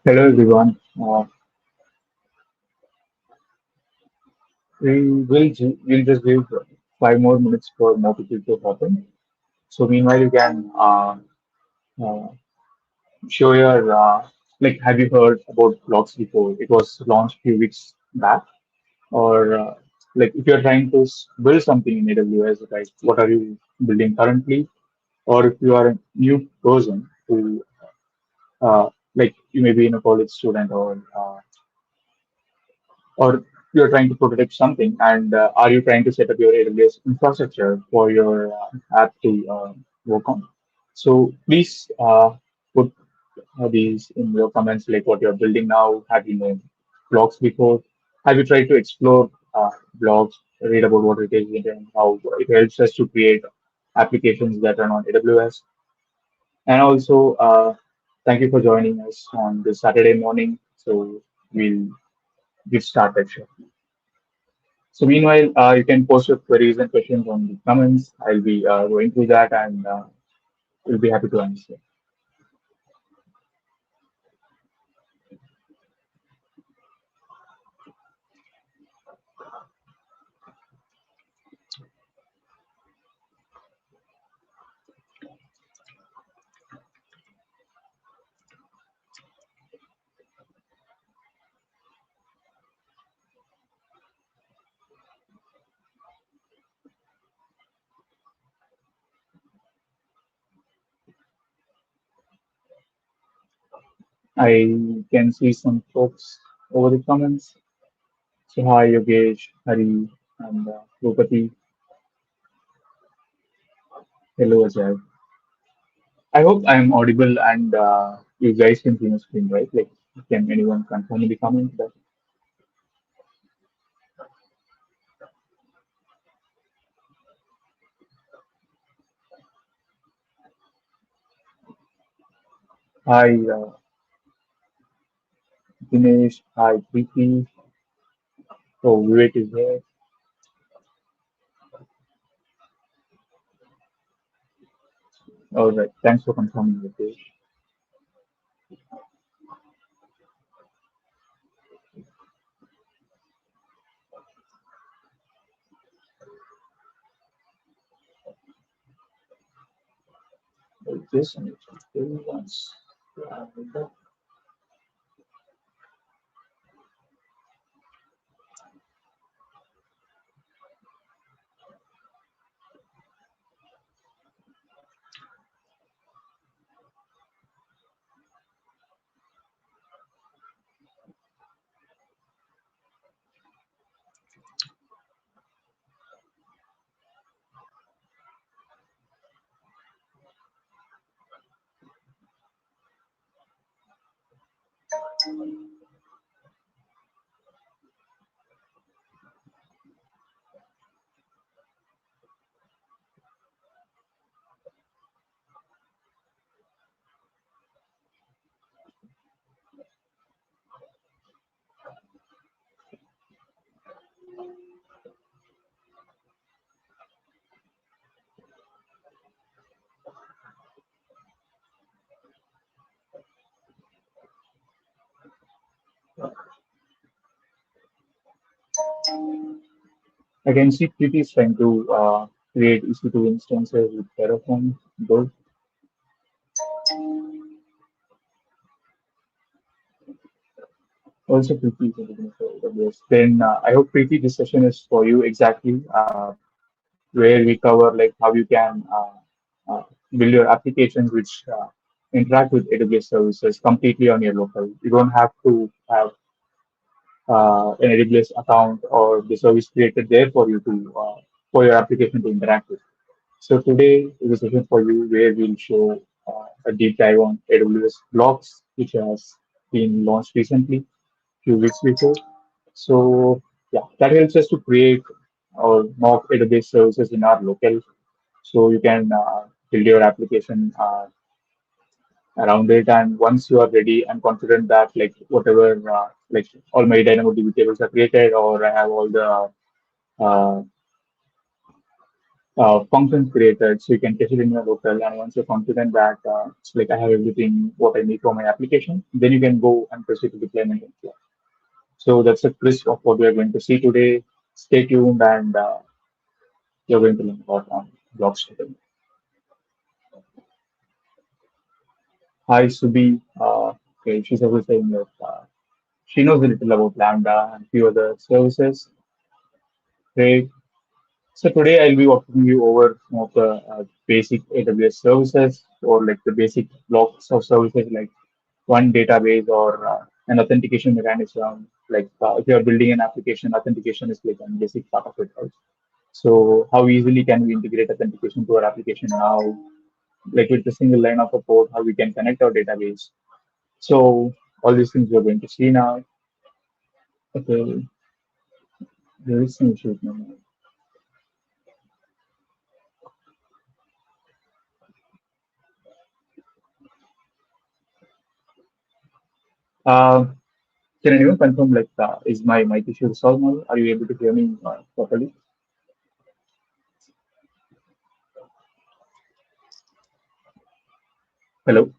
Hello everyone. We'll just give 5 more minutes for more people to hop in. So meanwhile, you can uh, show your have you heard about blocks before? It was launched few weeks back, or if you're trying to build something in AWS, like what are you building currently, or if you are a new person who you may be in a college student or you're trying to prototype something, and are you trying to set up your AWS infrastructure for your app to work on? So please put these in your comments, like what you're building now. Have you known blogs before? Have you tried to explore blogs, read about what it is and how it helps us to create applications that run on AWS? And also, thank you for joining us on this Saturday morning. So we'll get started. So meanwhile, you can post your queries and questions on the comments. I'll be going through that and we'll be happy to answer. I can see some folks over the comments. So hi Yogesh, Hari, and Rupati. Hello Ajay. I hope I'm audible and you guys can see my screen, right? Like, can anyone confirm in the comment that hi Dinesh, hi Preeti. Oh, Vivek is here. All right, thanks for confirming, Yogesh. This and once. I can see Preeti is trying to create EC2 instances with Terraform. Good. Also, Preeti is looking for AWS. Then I hope Preeti, this session is for you exactly, where we cover like how you can build your applications which interact with AWS services completely on your local. You don't have to have an AWS account or the service created there for you to for your application to interact with. So today is a session for you where we'll show a deep dive on AWS Blocks, which has been launched recently, few weeks before. So yeah, that helps us to create or mock AWS services in our local. So you can build your application around it, and once you are ready and confident that like whatever all my DynamoDB tables are created, or I have all the uh, functions created, so you can test it in your local. And once you're confident that it's like I have everything what I need for my application, then you can go and proceed to deployment. In cloud. So that's a twist of what we are going to see today. Stay tuned, and you're going to learn about blocks today. Hi, Subi. Okay, she's also saying that she knows a little about Lambda and few other services. Great. So today I'll be walking you over some of the basic AWS services or like the basic blocks of services like one database or an authentication mechanism. Like if you're building an application, authentication is like a basic part of it, right? So how easily can we integrate authentication to our application now? Like with a single line of code, how we can connect our database. So all these things we're going to see now. Okay, there is some issue. Uh, can anyone confirm like is my mic issue solved now? Are you able to hear me properly? Hello.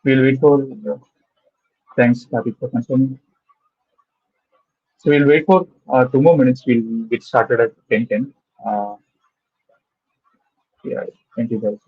We'll wait for. Thanks, Karthik, for confirming. So we'll wait for 2 more minutes. We'll get started at 10:10. Yeah, thank you guys.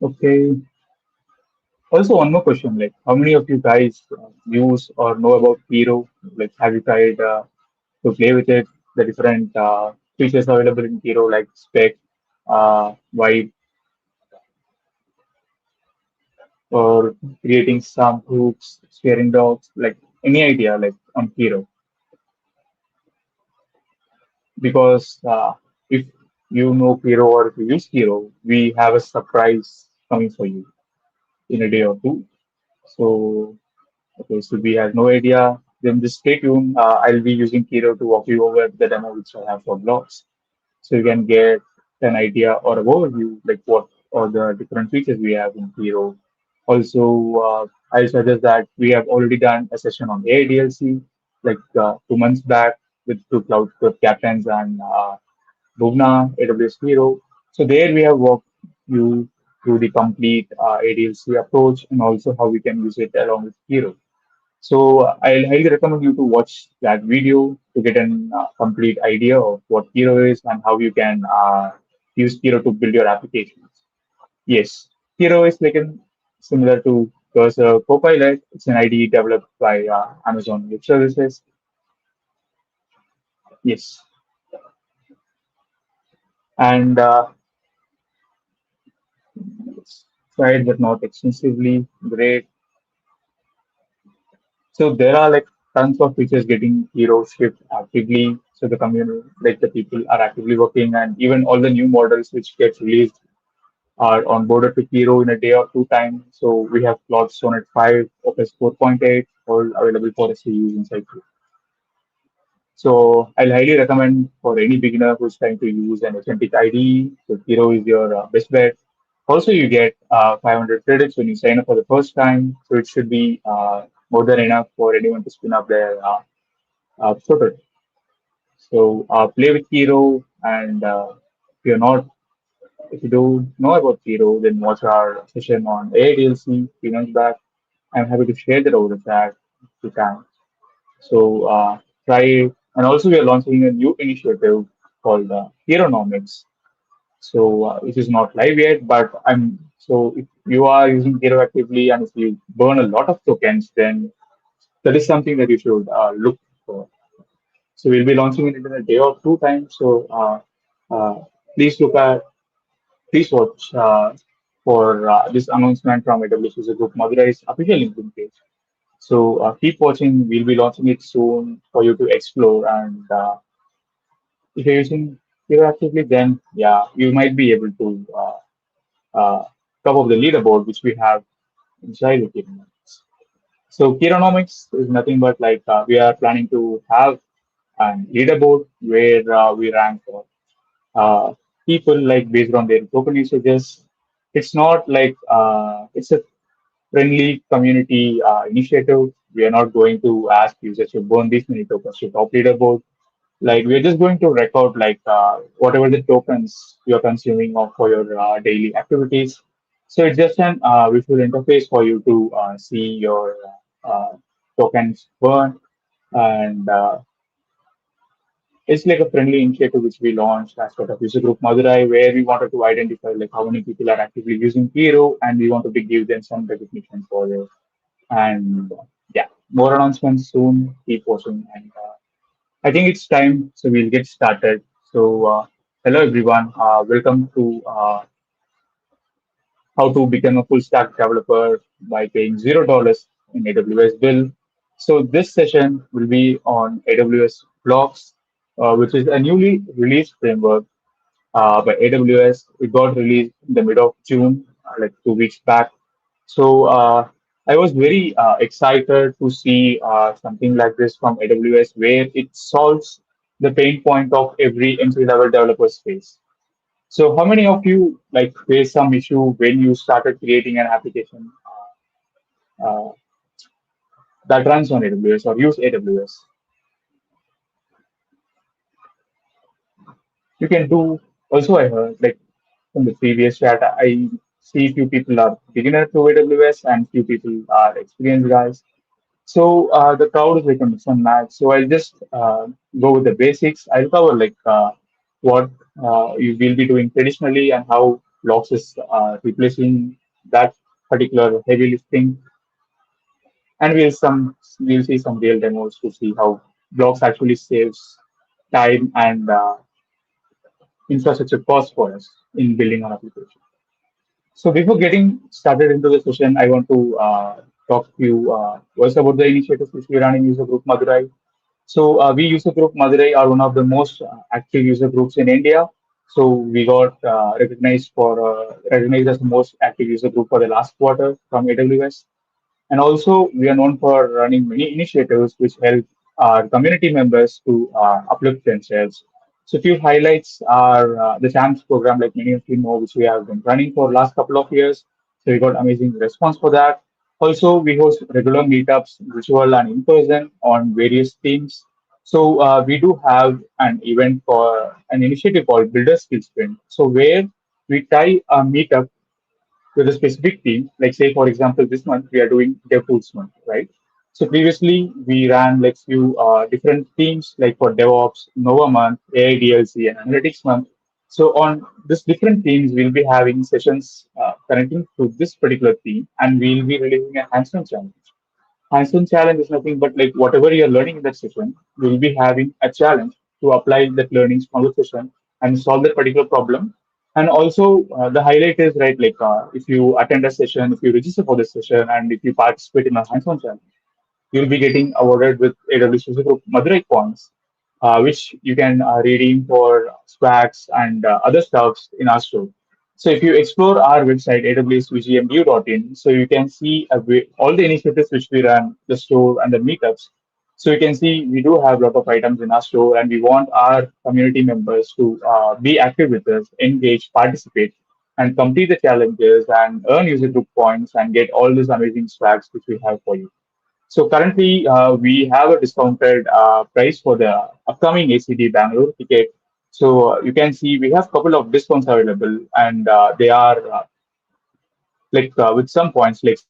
Okay. Also, one more question: like, how many of you guys use or know about Hero? Like, have you tried to play with it? The different features available in Hero, like spec, vibe, or creating some hooks, sharing docs, like any idea, like on Hero. Because if you know Hero or if you use Hero, we have a surprise coming for you in a day or two. So, okay, so we have no idea. Then just stay tuned. I'll be using Hero to walk you over the demo which I have for blocks. So you can get an idea or an overview like what are the different features we have in Hero. Also, I suggest that we have already done a session on ADLC like 2 months back with two cloud captains and Bhuvna, AWS Hero. So there we have walked you through the complete ADLC approach and also how we can use it along with Hero. So I'll highly recommend you to watch that video to get an complete idea of what Hero is and how you can use Hero to build your applications. Yes, Hero is like an similar to Cursor Copilot. It's an IDE developed by Amazon Web Services. Yes, and it's tried but not extensively. Great. So there are like tons of features getting Hero shipped actively. So the community, like the people are actively working, and even all the new models which get released are onboarded to Hero in a day or two time. So we have Claude Sonnet 5, Opus 4.8, all available for us to use inside. So I'll highly recommend for any beginner who's trying to use an authentic ID. So Hero is your best bet. Also, you get 500 credits when you sign up for the first time. So it should be more than enough for anyone to spin up their photo. So play with Hero, and if you're not, if you don't know about Hero, then watch our session on ADLC 3 months back. I'm happy to share that over the chat if you can. So try it. And also we are launching a new initiative called Heronomics. So which is not live yet, but I'm so if you are using Hero actively and if you burn a lot of tokens, then that is something that you should look for. So we'll be launching it in a day or two time. So uh, please look at please watch for this announcement from AWS User Group Madurai's official LinkedIn page. So keep watching. We'll be launching it soon for you to explore. And if you're using Hero actively, then yeah, you might be able to top of the leaderboard, which we have inside the Hero. So Hieronomics is nothing but like we are planning to have a leaderboard where we rank uh, people like based on their token usages. It's not like it's a friendly community initiative. We are not going to ask users to burn this many tokens to top leaderboard. Like we're just going to record like whatever the tokens you're consuming of for your daily activities. So it's just an visual interface for you to see your uh, tokens burn, and it's like a friendly initiative which we launched as part of user group Madurai, where we wanted to identify like how many people are actively using Hero, and we wanted to give them some recognition for it. And yeah, more announcements soon. Keep watching, and I think it's time, so we'll get started. So hello everyone, welcome to how to become a full stack developer by paying $0 in AWS bill. So this session will be on AWS Blocks, which is a newly released framework by AWS. It got released in the mid of June, like 2 weeks back. So I was very excited to see something like this from AWS, where it solves the pain point of every entry level developer's face. So how many of you like face some issue when you started creating an application uh, that runs on AWS or use AWS? You can do also. I heard like from the previous chat, I see few people are beginner to AWS and few people are experienced guys. So the crowd is like a mix and match. So I'll just go with the basics. I'll cover like what you will be doing traditionally and how blocks is replacing that particular heavy lifting. And we'll see some real demos to see how blocks actually saves time and infrastructure cost for us in building an application. So before getting started into the session, I want to talk to you first about the initiatives which we run in User Group Madurai. So we User Group Madurai are one of the most active user groups in India. So we got recognized as the most active user group for the last quarter from AWS. And also, we are known for running many initiatives which help our community members to uplift themselves. So, few highlights are the CHAMPS program, like many of you know, which we have been running for last couple of years. So, we got amazing response for that. Also, we host regular meetups, virtual and in person, on various themes. So, we do have an event for an initiative called Builder Skill Sprint. So, where we tie a meetup with a specific team. Like say, for example, this month we are doing DevTools month, right? So previously we ran like few different teams, like for DevOps, Nova month, AIDLC, and Analytics month. So on this different teams, we'll be having sessions connecting to this particular theme, and we'll be releasing a hands-on challenge. Hands-on challenge is nothing but like whatever you're learning in that session, you'll be having a challenge to apply that learnings from the session and solve that particular problem. And also the highlight is right, like if you attend a session, if you register for the session, and if you participate in a hands-on challenge, you'll be getting awarded with AWS User Group Madurai points. which you can redeem for swags and other stuffs in our store. So if you explore our website, awsvgmu.in, so you can see all the initiatives which we run, the store and the meetups. So you can see we do have a lot of items in our store, and we want our community members to be active with us, engage, participate, and complete the challenges and earn user group points and get all these amazing swags which we have for you. So currently, we have a discounted price for the upcoming ACD Bangalore ticket. So you can see we have a couple of discounts available, and they are with some points. Like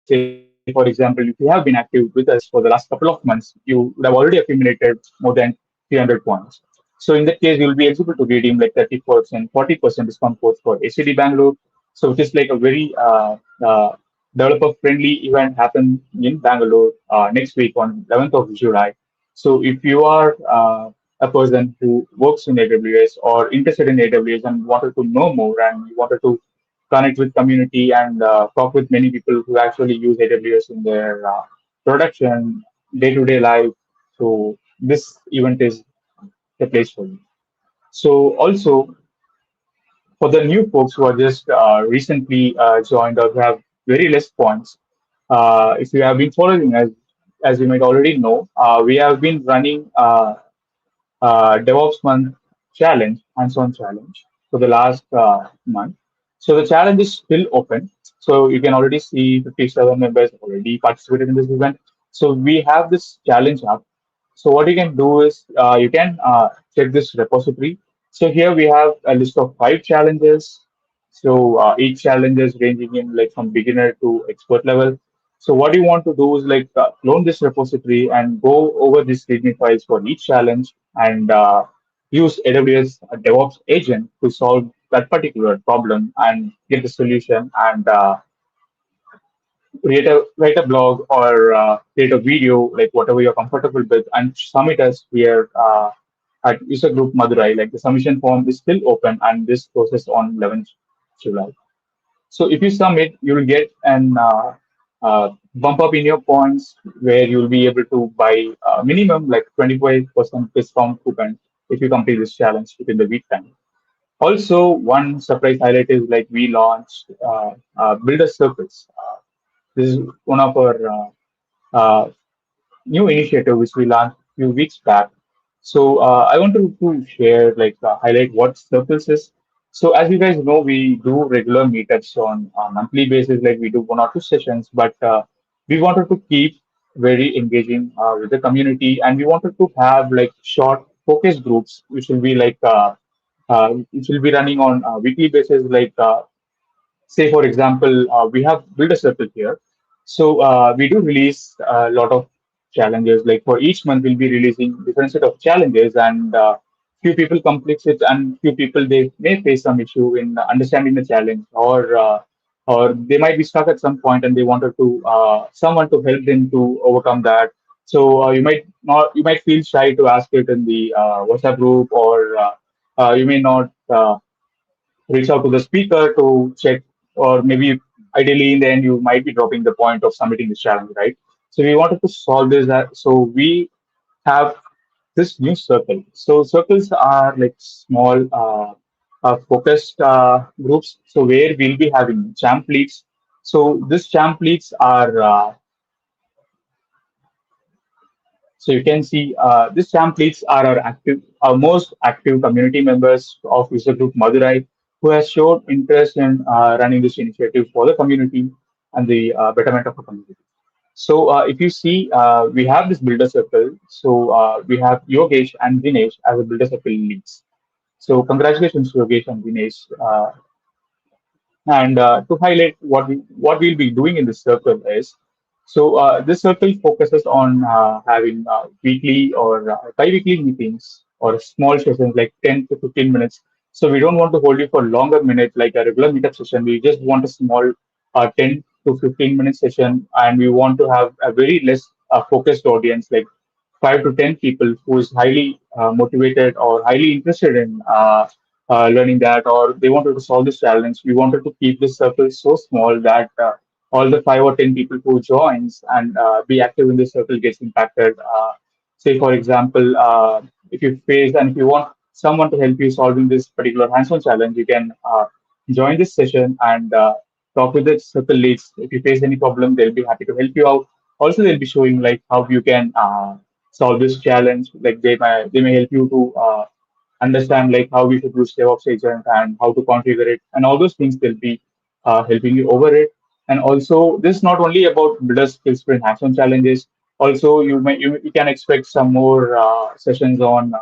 say, for example, if you have been active with us for the last couple of months, you would have already accumulated more than 300 points. So in that case, you'll be eligible to redeem like 30%, 40% discount codes for ACD Bangalore. So which is like a very developer friendly event happen in Bangalore next week on 11th of July. So if you are a person who works in AWS or interested in AWS and wanted to know more and you wanted to connect with community and talk with many people who actually use AWS in their production day-to-day life, so this event is the place for you. So also for the new folks who are just recently joined or who have very less points, if you have been following us, as you might already know, we have been running DevOps month challenge, hands-on challenge for the last month. So the challenge is still open. So you can already see 57 members already participated in this event. So we have this challenge up. So what you can do is you can check this repository. So here we have a list of 5 challenges. So each challenge is ranging in like from beginner to expert level. So what you want to do is like clone this repository and go over these README files for each challenge and use AWS DevOps agent to solve that particular problem and get the solution and write a blog or create a video like whatever you're comfortable with and submit us here at user group Madurai. Like the submission form is still open and this process on 11th July. So if you submit, you will get an bump up in your points where you will be able to buy minimum like 25% discount coupon if you complete this challenge within the week time. Also, one surprise highlight is like we launched Builder Circles. This is one of our new initiative which we launched a few weeks back. So I wanted to share, like, highlight what Circles is. So as you guys know, we do regular meetups on a monthly basis, like we do 1 or 2 sessions, but we wanted to keep very engaging with the community, and we wanted to have like short focus groups, which will be running on a weekly basis, like say for example we have built a circle here, so we do release a lot of challenges. Like for each month we'll be releasing different set of challenges, and few people complete it and few people they may face some issue in understanding the challenge, or they might be stuck at some point and they wanted to someone to help them to overcome that. So you might feel shy to ask it in the WhatsApp group, or you may not reach out to the speaker to check, or maybe ideally in the end you might be dropping the point of submitting this challenge, right? So we wanted to solve this. So we have this new circle. So circles are like small focused groups. So where we'll be having champ leads. So these champ leads are so you can see these templates are our most active community members of user group Madurai, who has showed interest in running this initiative for the community and the betterment of the community. So if you see, we have this builder circle. So we have Yogesh and Dinesh as a builder circle leads. So congratulations, Yogesh and Dinesh. And to highlight what we'll be doing in this circle is, so this circle focuses on having weekly or bi-weekly meetings or small sessions like 10 to 15 minutes. So we don't want to hold you for longer minutes like a regular meetup session. We just want a small 10 to 15-minute session, and we want to have a very less focused audience, like 5 to 10 people who is highly motivated or highly interested in learning that, or they wanted to solve this challenge. We wanted to keep this circle so small that all the 5 or 10 people who joins and be active in this circle gets impacted. Say, for example, if you face and if you want someone to help you solving this particular hands-on challenge, you can join this session and talk with the circle leads. If you face any problem, they'll be happy to help you out. Also, they'll be showing like how you can solve this challenge. Like they may help you to understand like how we should use DevOps agent and how to configure it, and all those things they'll be helping you over it. And also, this is not only about builder skills for hands-on challenges. Also, you can expect some more sessions on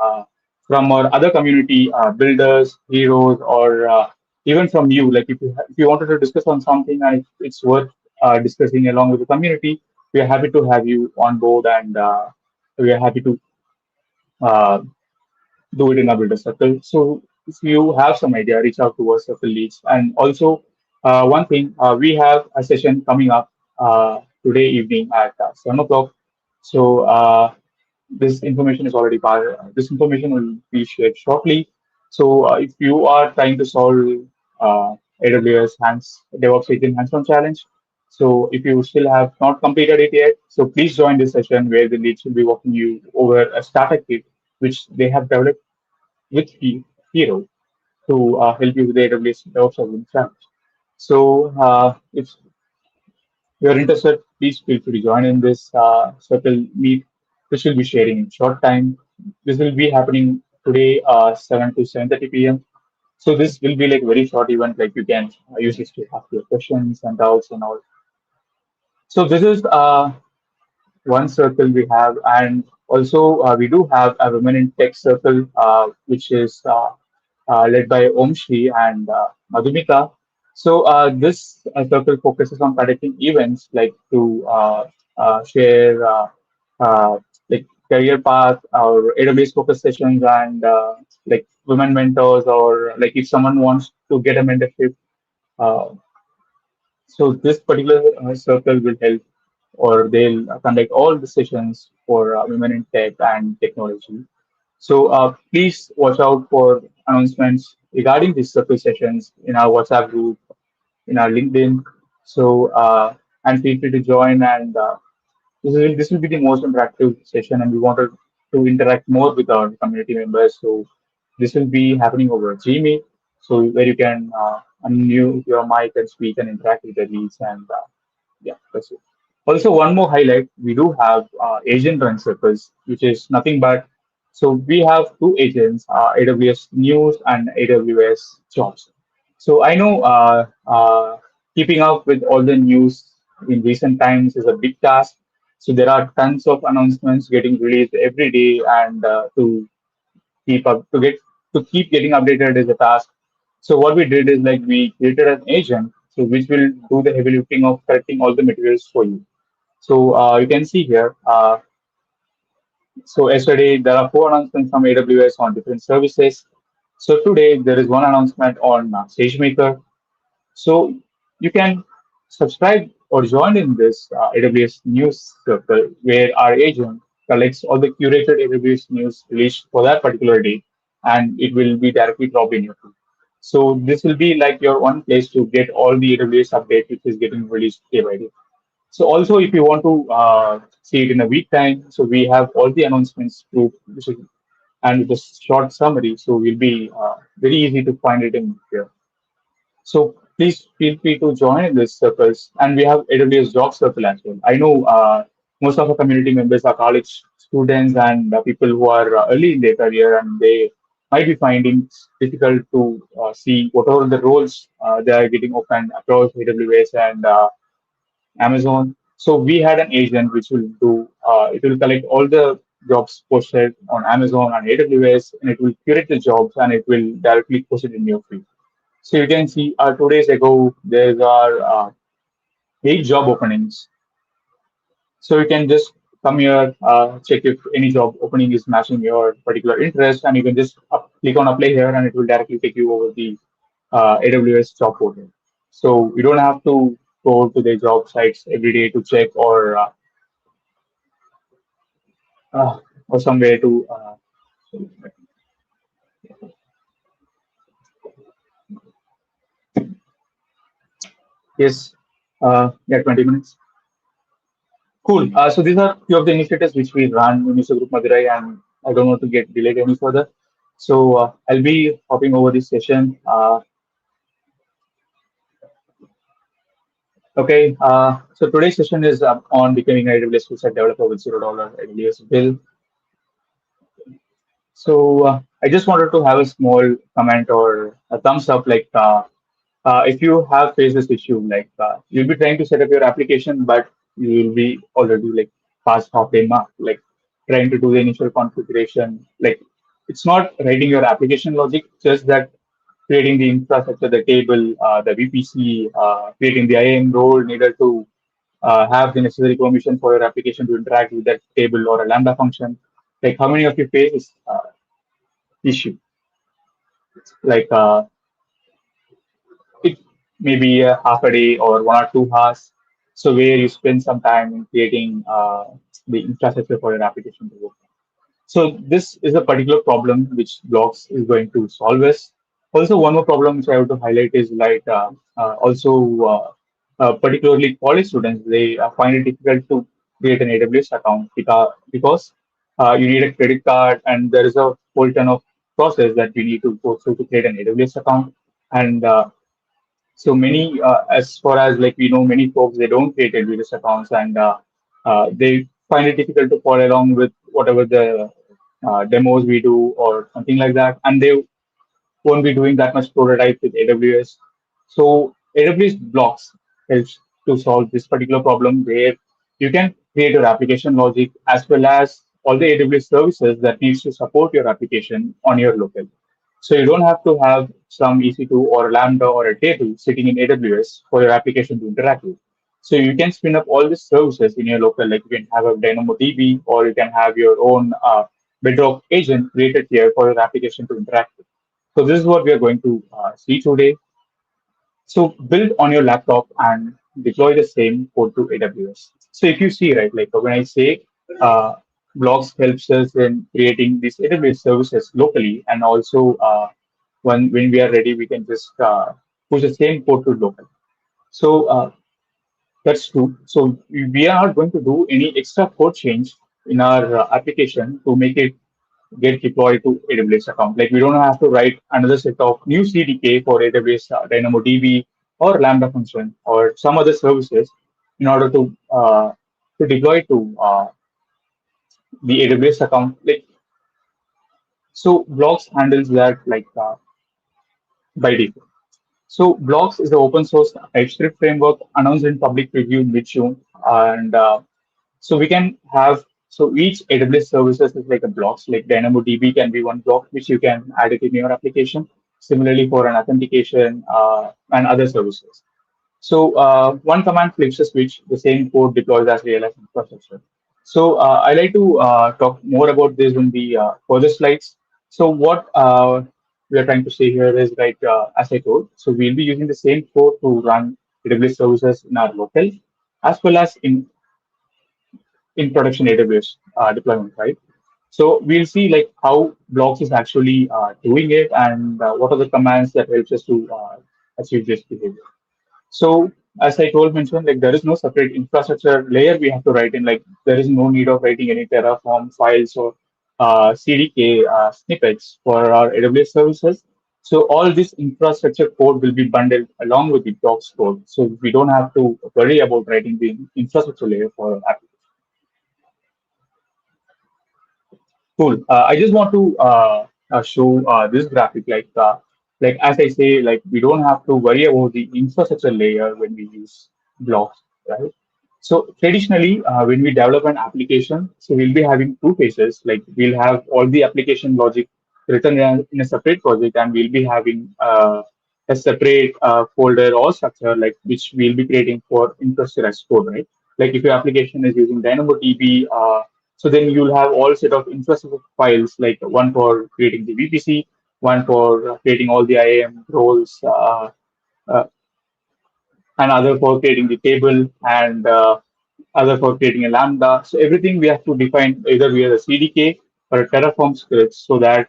from our other community builders, heroes, or even from you. Like if you wanted to discuss on something and it's worth discussing along with the community, we are happy to have you on board, and we are happy to uh, do it in a builder circle. So if you have some idea, reach out to us circle leads. And also, one thing, we have a session coming up today evening at 7 o'clock. So this information is already part. This information will be shared shortly. So if you are trying to solve AWS DevOps Agent hands-on challenge, so if you still have not completed it yet, so please join this session where the leads will be walking you over a starter kit which they have developed with Hero to help you with the AWS DevOps Agent challenge. So if you're interested, please feel free to join in this circle meet, which will be sharing in short time. This will be happening today, 7 to 7:30 p.m. So this will be like very short event, like you can use this to ask your questions and doubts and all. So this is one circle we have, and also we do have a women in tech circle, which is led by Omshri and Madhumika. So this circle focuses on conducting events like to share uh, like career path or AWS focus sessions and like women mentors, or like if someone wants to get a mentorship. Uh, so this particular circle will help, or they'll conduct all the sessions for women in tech and technology. So please watch out for announcements regarding these circle sessions in our WhatsApp group, in our LinkedIn. So and feel free to join. And this will be the most interactive session, and we wanted to interact more with our community members. So this will be happening over Gmail, so where you can unmute your mic and speak and interact with the leads. And yeah, that's it. Also, one more highlight, we do have agent run circles, which is nothing but, so we have two agents, AWS News and AWS Jobs. So I know keeping up with all the news in recent times is a big task. So there are tons of announcements getting released every day, and to keep getting updated is a task. So what we did is like we created an agent, so which will do the heavy lifting of collecting all the materials for you. So you can see here. So yesterday there are four announcements from AWS on different services. So today there is one announcement on SageMaker. So you can subscribe or join in this AWS news circle where our agent collects all the curated AWS news released for that particular day, and it will be directly dropped in your feed. So this will be like your one place to get all the AWS update which is getting released day by day. So also, if you want to see it in a week time, so we have all the announcements to, and with a short summary, so will be very easy to find it in here. So please feel free to join in this circles, and we have AWS Job Circle as well. I know most of our community members are college students and people who are early in their career, and they might be finding it difficult to see what are the roles they are getting open across AWS and Amazon. So we had an agent which will do it will collect all the jobs posted on Amazon and AWS, and it will curate the jobs and it will directly post it in your feed. So you can see 2 days ago there are 8 job openings. So you can just come here, check if any job opening is matching your particular interest, and you can just click on apply here, and it will directly take you over the AWS job portal. So you don't have to go to the job sites every day to check, uh, or somewhere to. Yes, yeah, 20 minutes. Cool. So these are few of the initiatives which we run in User Group Madurai, and I don't want to get delayed any further. So I'll be hopping over this session. Okay. So today's session is on becoming an AWS Fullstack Developer with $0 AWS bill. So I just wanted to have a small comment or a thumbs up, like if you have faced this issue, like you'll be trying to set up your application, but you'll be already like past half day mark, like trying to do the initial configuration. Like it's not writing your application logic, just that creating the infrastructure, the table, the VPC, creating the IAM role needed to have the necessary permission for your application to interact with that table or a Lambda function. Like how many of you face this issue? Like it may be a half a day or 1 or 2 hours. So where you spend some time in creating the infrastructure for your application to work. So this is a particular problem which Blocks is going to solve us. Also, one more problem which I have to highlight is like particularly college students, they find it difficult to create an AWS account because you need a credit card and there is a whole ton of process that we need to go through to create an AWS account. And so many, as far as like we know, many folks they don't create AWS accounts and they find it difficult to follow along with whatever the demos we do or something like that, and they won't be doing that much prototype with AWS. So AWS Blocks helps to solve this particular problem where you can create your application logic as well as all the AWS services that needs to support your application on your local. So you don't have to have some EC2 or Lambda or a table sitting in AWS for your application to interact with. So you can spin up all these services in your local, like you can have a DynamoDB or you can have your own Bedrock agent created here for your application to interact with. So this is what we are going to see today. So build on your laptop and deploy the same code to AWS. So if you see, right, like when I say uh, Blocks helps us in creating these AWS services locally, and also when we are ready, we can just push the same code to local. So that's true. So we are not going to do any extra code change in our application to make it get deployed to AWS account. Like we don't have to write another set of new CDK for AWS DynamoDB or Lambda function or some other services in order to deploy to the AWS account. Like so, Blocks handles that like by default. So Blocks is an open source TypeScript framework announced in public preview in mid-June, and so we can have so each AWS services is like a blocks. Like DynamoDB can be one block which you can add it in your application. Similarly, for an authentication and other services. So one command flips a switch, the same code deploys as real-life infrastructure. So I like to talk more about this in the further slides. So what we are trying to say here is like, as I told, so we'll be using the same code to run AWS services in our local as well as in production AWS deployment, right? So we'll see like how Blocks is actually doing it and what are the commands that helps us to achieve this behavior. So as I told mentioned, like there is no separate infrastructure layer we have to write in. Like there is no need of writing any Terraform files or CDK snippets for our AWS services. So all this infrastructure code will be bundled along with the Blocks code. So we don't have to worry about writing the infrastructure layer for our application. Cool. I just want to show this graphic, like as I say, like we don't have to worry about the infrastructure layer when we use blocks, right? So traditionally, when we develop an application, so we'll be having two phases. Like we'll have all the application logic written in a separate project, and we'll be having a separate folder or structure, like which we'll be creating for infrastructure as code, right? Like if your application is using DynamoDB, so then you'll have all set of infrastructure files, like one for creating the VPC, one for creating all the IAM roles, uh, and other for creating the table, and other for creating a Lambda. So everything we have to define either via the CDK or a Terraform script so that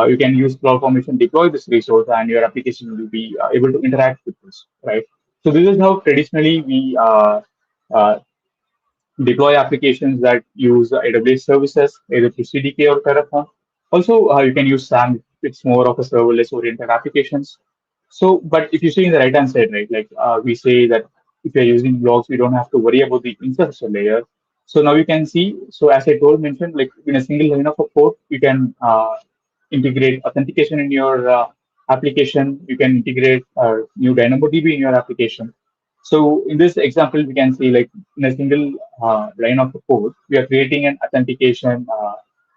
you can use CloudFormation, deploy this resource, and your application will be able to interact with this, right? So this is how traditionally uh, deploy applications that use AWS services, either through CDK or Terraform. Also, you can use SAM. It's more of a serverless oriented applications. So, but if you see in the right hand side, right, like we say that if you're using blocks, we don't have to worry about the infrastructure layer. So now you can see, so as I told mentioned, like in a single line of a code, you can integrate authentication in your application. You can integrate new DynamoDB in your application. So in this example, we can see like in a single line of the code, we are creating an authentication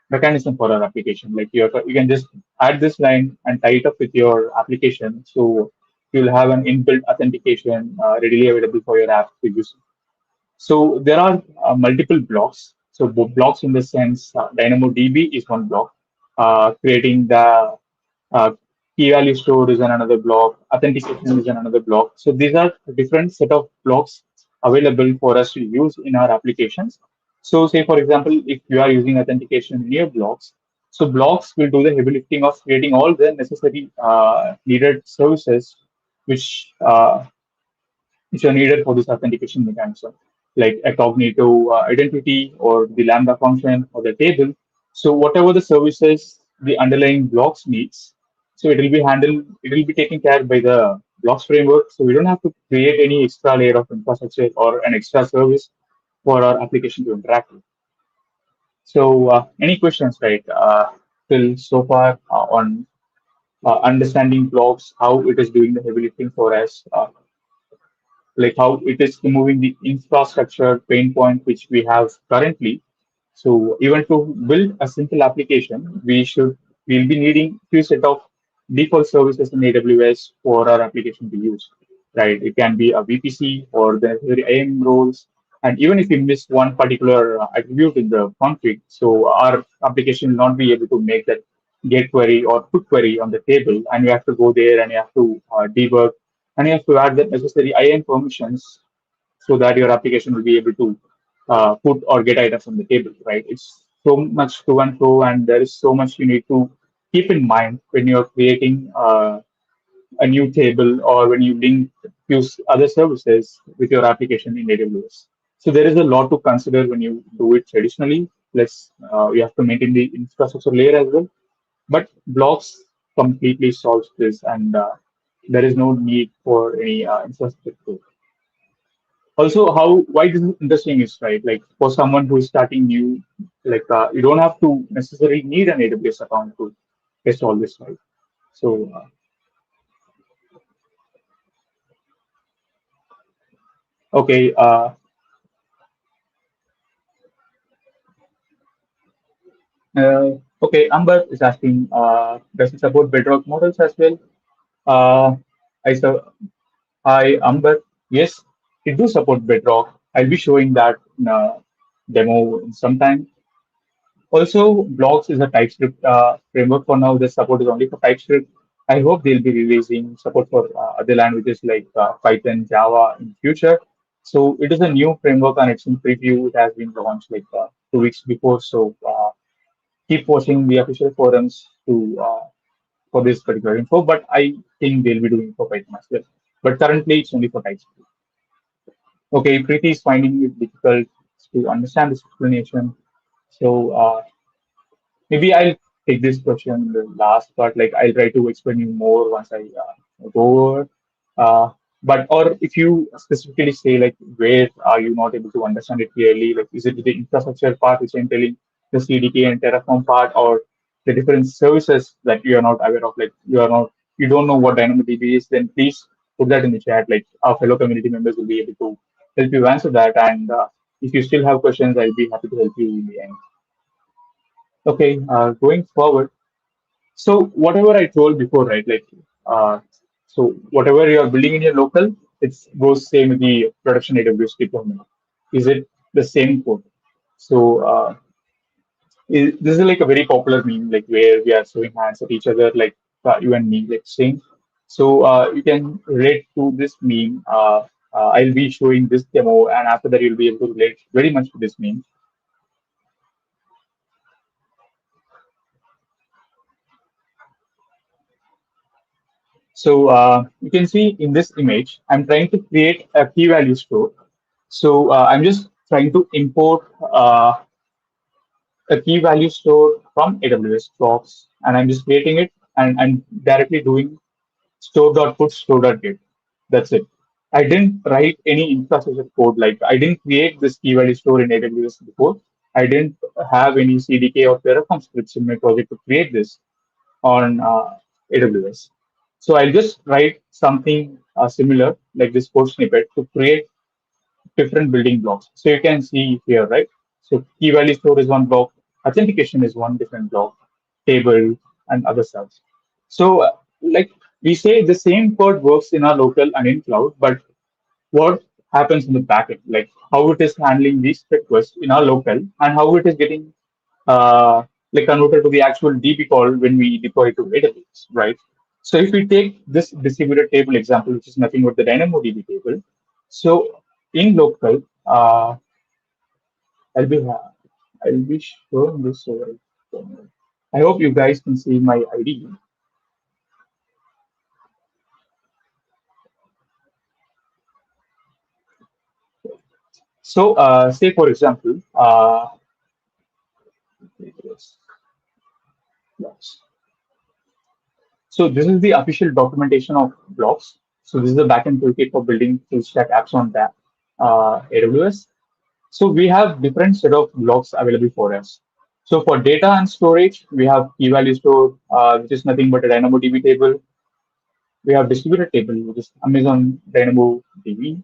mechanism for our application. Like you can just add this line and tie it up with your application. So you'll have an inbuilt authentication readily available for your app to use. So there are multiple blocks. So blocks in the sense, DynamoDB is one block. Creating the uh, key value stored is another block. Authentication is another block. So these are different set of blocks available for us to use in our applications. So say for example, if you are using authentication near blocks, so blocks will do the heavy lifting of creating all the necessary needed services which which are needed for this authentication mechanism, like a cognitive identity or the Lambda function or the table. So whatever the services the underlying blocks needs, so it will be handled, it will be taken care by the blocks framework. So we don't have to create any extra layer of infrastructure or an extra service for our application to interact with. So any questions, right? Till so far on understanding blocks, how it is doing the heavy lifting for us, like how it is removing the infrastructure pain point which we have currently. So even to build a simple application, we'll be needing few set of default services in AWS for our application to use. Right? It can be a VPC or the IAM roles. And even if we miss one particular attribute in the config, so our application will not be able to make that get query or put query on the table, and you have to go there and you have to debug and you have to add the necessary IAM permissions so that your application will be able to put or get items from the table, right? It's so much to and fro, and there is so much you need to keep in mind when you're creating a new table or when you link use other services with your application in AWS. So there is a lot to consider when you do it traditionally. Plus, you have to maintain the infrastructure layer as well. But blocks completely solves this, and there is no need for any infrastructure. Also, how why this is interesting is right, like for someone who is starting new, like you don't have to necessarily need an AWS account to test all this, right? So okay, okay, Amber is asking, does it support bedrock models as well? uh, I saw, hi Amber, yes, it do support bedrock. I'll be showing that in a demo in some time. Also, Blocks is a TypeScript framework for now. The support is only for TypeScript. I hope they'll be releasing support for other languages like Python, Java in future. So it is a new framework and it's in preview. It has been launched like 2 weeks before. So keep watching the official forums to for this particular info. But I think they'll be doing for Python as well. But currently, it's only for TypeScript. Okay, Preeti is finding it difficult to understand this explanation. So maybe I'll take this question the last part. Like I'll try to explain you more once I go over. Uh, but or if you specifically say like where are you not able to understand it clearly? Like is it the infrastructure part which I'm telling, the CDK and Terraform part, or the different services that you are not aware of? Like you don't know what DynamoDB is. Then please put that in the chat. Like our fellow community members will be able to help you answer that. And if you still have questions, I'll be happy to help you in the end. Okay, going forward. So whatever I told before, right? Like, so whatever you are building in your local, it goes same with the production AWS deployment. Is it the same code? So this is like a very popular meme, like where we are showing hands at each other, like you and me, like saying. So you can relate to this meme. I'll be showing this demo, and after that you'll be able to relate very much to this meme. So you can see in this image, I'm trying to create a key value store. So I'm just trying to import a key value store from AWS Blocks, and I'm just creating it and directly doing store.put store.get. That's it. I didn't write any infrastructure code. Like I didn't create this key value store in AWS before. I didn't have any CDK or Terraform scripts in my project to create this on AWS. So I'll just write something similar like this code snippet to create different building blocks. So you can see here, right? So key value store is one block, authentication is one different block, table and other stuff. So like we say the same code works in our local and in cloud, but what happens in the backend, like how it is handling these requests in our local and how it is getting uh, like converted to the actual DB call when we deploy it to AWS, right? So if we take this distributed table example, which is nothing but the DynamoDB table, so in local, I'll be I'll be showing this over. I hope you guys can see my ID. So say for example, yes. So this is the official documentation of blocks. So this is the backend toolkit for building full stack apps on that AWS. So we have different set of blocks available for us. So for data and storage, we have key value store, which is nothing but a DynamoDB table. We have distributed table, which is Amazon DynamoDB.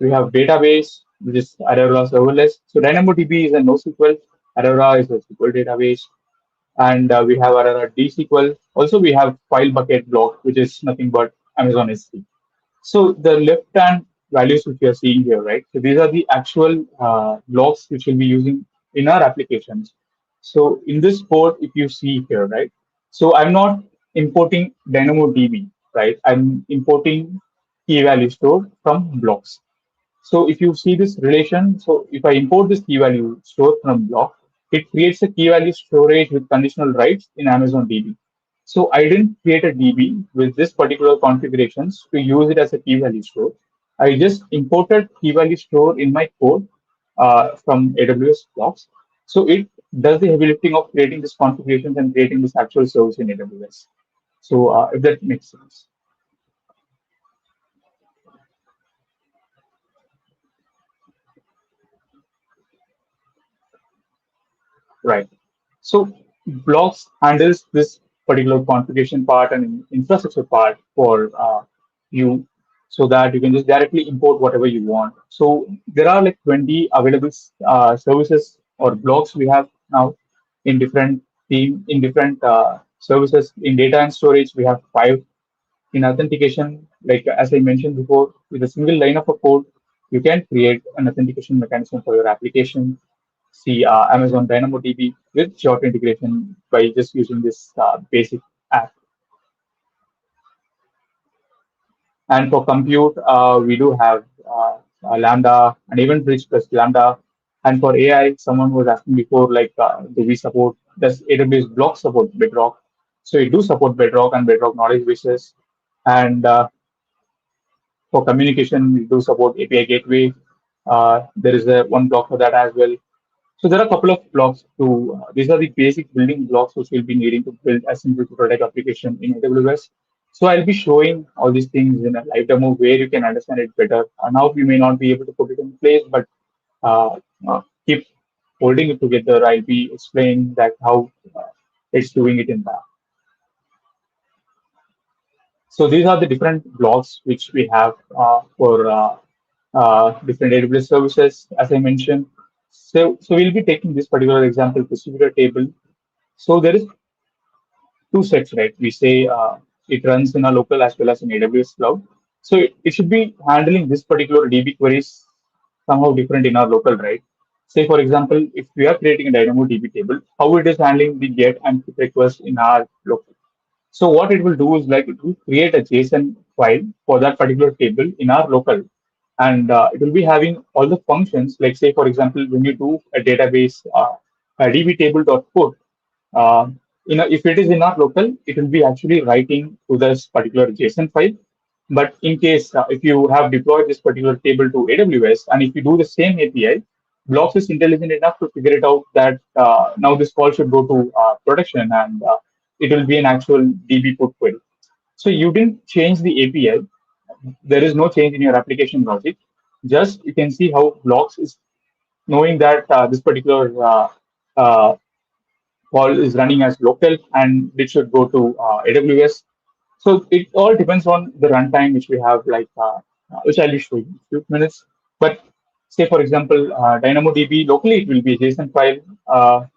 We have database, which is Aurora serverless. So DynamoDB is a NoSQL. Aurora is a SQL database, and we have Aurora DSQL. Also, we have file bucket block, which is nothing but Amazon S3. So the left-hand values which we are seeing here, right? So these are the actual blocks which we'll be using in our applications. So in this port, if you see here, right? So I'm not importing DynamoDB, right? I'm importing key value store from blocks. So if you see this relation, so if I import this key value store from block, it creates a key value storage with conditional writes in Amazon DB. So I didn't create a DB with this particular configurations to use it as a key value store. I just imported key value store in my code from AWS Blocks. So it does the heavy lifting of creating this configurations and creating this actual service in AWS. So if that makes sense, right? So blocks handles this particular configuration part and infrastructure part for you, so that you can just directly import whatever you want. So there are like 20 available services or blocks we have now in different in different services. In data and storage, we have five. In authentication, like as I mentioned before, with a single line of a code, you can create an authentication mechanism for your application. See Amazon DynamoDB with short integration by just using this basic app. And for compute, we do have Lambda and even Bridge plus Lambda. And for AI, someone was asking before, like, do we support, does AWS Block support Bedrock? So we do support Bedrock and Bedrock knowledge bases. And for communication, we do support API gateway. There is a one block for that as well. So there are a couple of blocks to, these are the basic building blocks which we'll be needing to build a simple prototype application in AWS. So I'll be showing all these things in a live demo where you can understand it better. Now we may not be able to put it in place, but uh, keep holding it together. I'll be explaining that how it's doing it in that. So these are the different blocks which we have for different AWS services, as I mentioned. So we'll be taking this particular example, distributor table. So there is two sets, right? We say it runs in a local as well as in AWS cloud. So it should be handling this particular DB queries somehow different in our local, right? Say, for example, if we are creating a DynamoDB table, how it is handling the get and put request in our local. So what it will do is like it will create a JSON file for that particular table in our local, and it will be having all the functions. Like say for example, when you do a database, a db table.put, uh, if it is in our local, it will be actually writing to this particular JSON file. But in case if you have deployed this particular table to AWS, and if you do the same API, Blocks is intelligent enough to figure it out that now this call should go to production, and it will be an actual DB put query. So you didn't change the API. There is no change in your application logic. Just you can see how blocks is knowing that this particular uh, call is running as local and it should go to AWS. So it all depends on the runtime which we have, which I'll show you in a few minutes. But say, for example, DynamoDB locally, it will be a JSON file.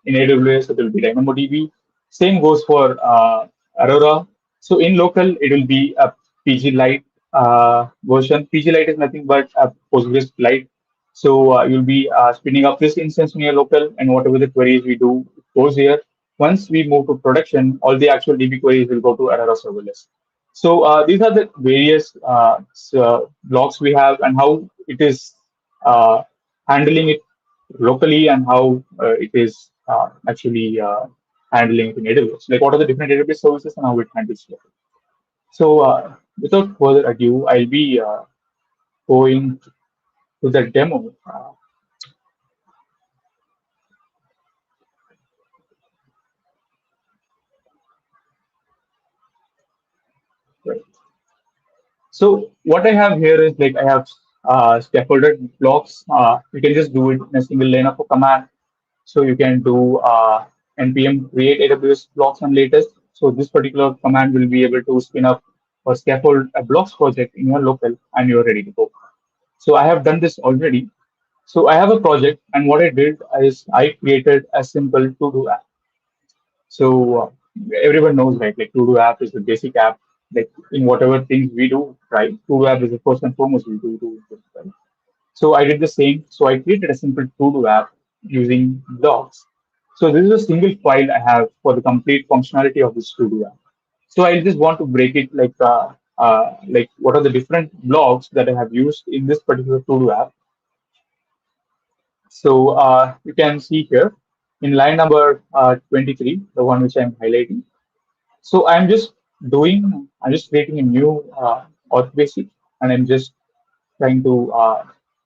In AWS, it will be DynamoDB. Same goes for Aurora. So in local, it will be a PG Lite version. PG Lite is nothing but a Postgres Lite. So you'll be spinning up this instance in your local, and whatever the queries we do goes here. Once we move to production, all the actual DB queries will go to Aurora serverless. So these are the various blocks we have, and how it is uh, handling it locally, and how it is actually handling it in AWS. Like what are the different AWS services and how it handles it. So without further ado, I'll be going to the demo. Right. So what I have here is like I have scaffolded blocks. You can just do it in a single line of a command. So you can do npm create AWS blocks and latest. So this particular command will be able to spin up or scaffold a blocks project in your local, and you're ready to go. So I have done this already. So I have a project, and what I did is I created a simple to-do app. So everyone knows, right? Like to-do app is the basic app. Like in whatever things we do, right? To-do app is the first and foremost we do. Right? So I did the same. So I created a simple to-do app using blocks. So this is a single file I have for the complete functionality of this to-do app. So I just want to break it like what are the different blocks that I have used in this particular to-do app. So you can see here in line number 23, the one which I'm highlighting. So I'm just creating a new auth basic, and I'm just trying to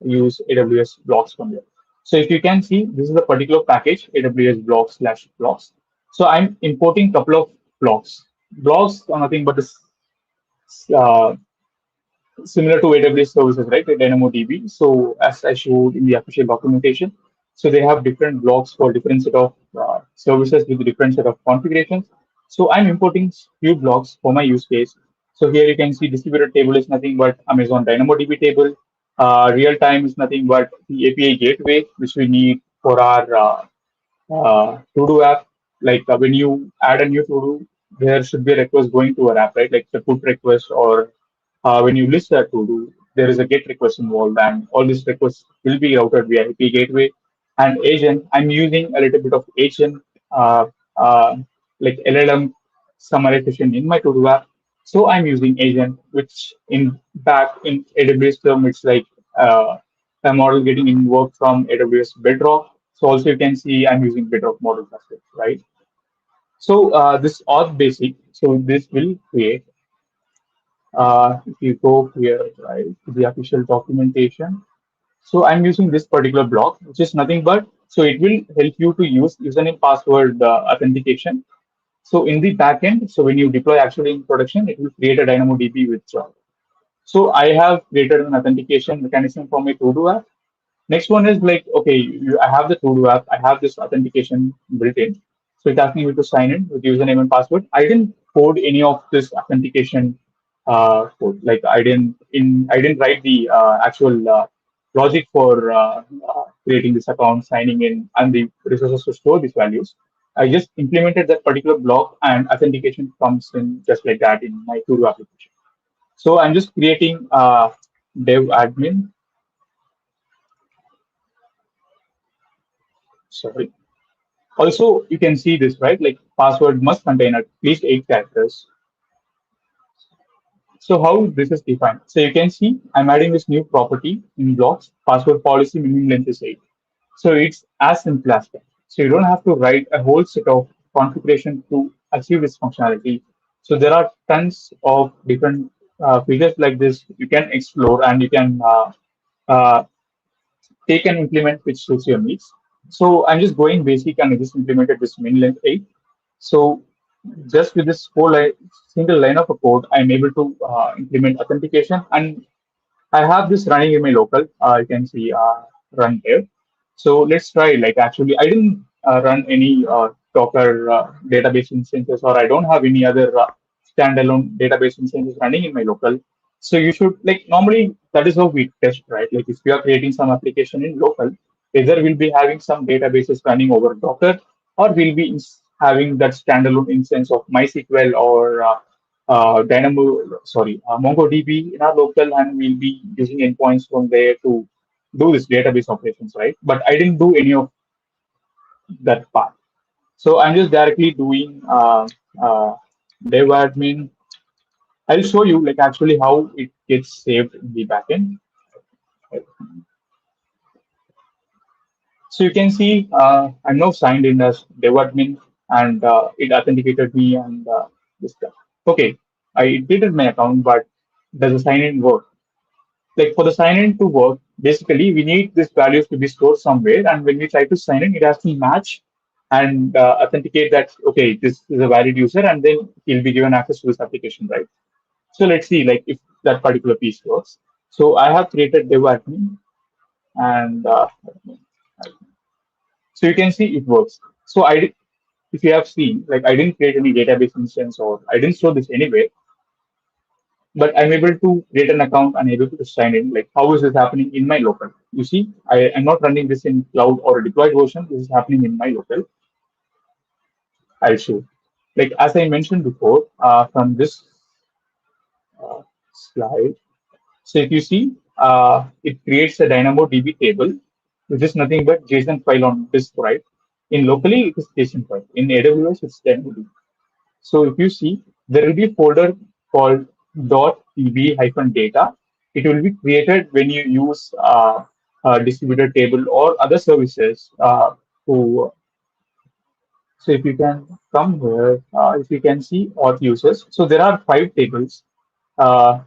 use AWS blocks from there. So if you can see, this is a particular package, AWS blocks slash blocks. So I'm importing couple of blocks. Blocks are nothing but this uh, similar to AWS services, right? The DynamoDB. So as I showed in the official documentation, so they have different blocks for different set of services with different set of configurations. So I'm importing few blocks for my use case. So here you can see distributed table is nothing but Amazon DynamoDB table. Real time is nothing but the API gateway, which we need for our to-do app. Like when you add a new to-do, there should be a request going to our app, right? Like the put request, or when you list that to-do, there is a get request involved, and all these requests will be routed via API gateway and agent. I'm using a little bit of agent, uh, uh, like LLM summarization in my to-do app. So I'm using agent, which in back in AWS term, it's like a model getting invoked from AWS Bedrock. So also you can see I'm using Bedrock model as well, right? So this auth basic, so this will create if you go here, right, to the official documentation. So I'm using this particular block, which is nothing but, so it will help you to use username password authentication. So in the backend, so when you deploy actually in production, it will create a DynamoDB with job. So I have created an authentication mechanism for my to-do app. Next one is like, okay, I have the to-do app, I have this authentication built in. So it's asking me to sign in with username and password. I didn't code any of this authentication code. Like I didn't write the actual logic for creating this account, signing in, and the resources to store these values. I just implemented that particular block, and authentication comes in just like that in my to-do application. So I'm just creating dev admin. Sorry. Also, you can see this, right? Like password must contain at least 8 characters. So how this is defined? So you can see I'm adding this new property in blocks. Password policy minimum length is 8. So it's as simple as that. So you don't have to write a whole set of configuration to achieve this functionality. So there are tons of different features like this you can explore, and you can uh, take an implement which suits your needs. So I'm just going basic and I just implemented this min length 8. So just with this single line of a code, I'm able to implement authentication, and I have this running in my local. You can see run here. So let's try. Like actually, I didn't run any Docker database instances, or I don't have any other standalone database instances running in my local. So you should like normally that is how we test, right? Like if you are creating some application in local, either we'll be having some databases running over Docker, or we'll be having that standalone instance of MySQL or MongoDB in our local, and we'll be using endpoints from there to do this database operations, right? But I didn't do any of that part. So I'm just directly doing dev admin. I'll show you like actually how it gets saved in the backend. So you can see I'm now signed in as dev admin, and it authenticated me and this stuff. Okay, I did my account, but does the sign in work? Like for the sign in to work, basically we need these values to be stored somewhere, and when we try to sign in, it has to match and authenticate that okay, this is a valid user, and then he'll be given access to this application, right? So let's see like if that particular piece works. So I have created dev admin, and so you can see it works. So if you have seen, like I didn't create any database instance or I didn't store this anywhere, but I'm able to create an account and able to sign in. Like, how is this happening in my local? You see, I am not running this in cloud or a deployed version. This is happening in my local. I'll show. Like as I mentioned before, from this slide. So if you see, it creates a DynamoDB table, which is nothing but JSON file on disk, right? In locally, it is JSON file. In AWS, it's DynamoDB. So if you see, there will be a folder called .db-data. It will be created when you use a distributed table or other services. So if you can come here, if you can see auth users. So there are 5 tables,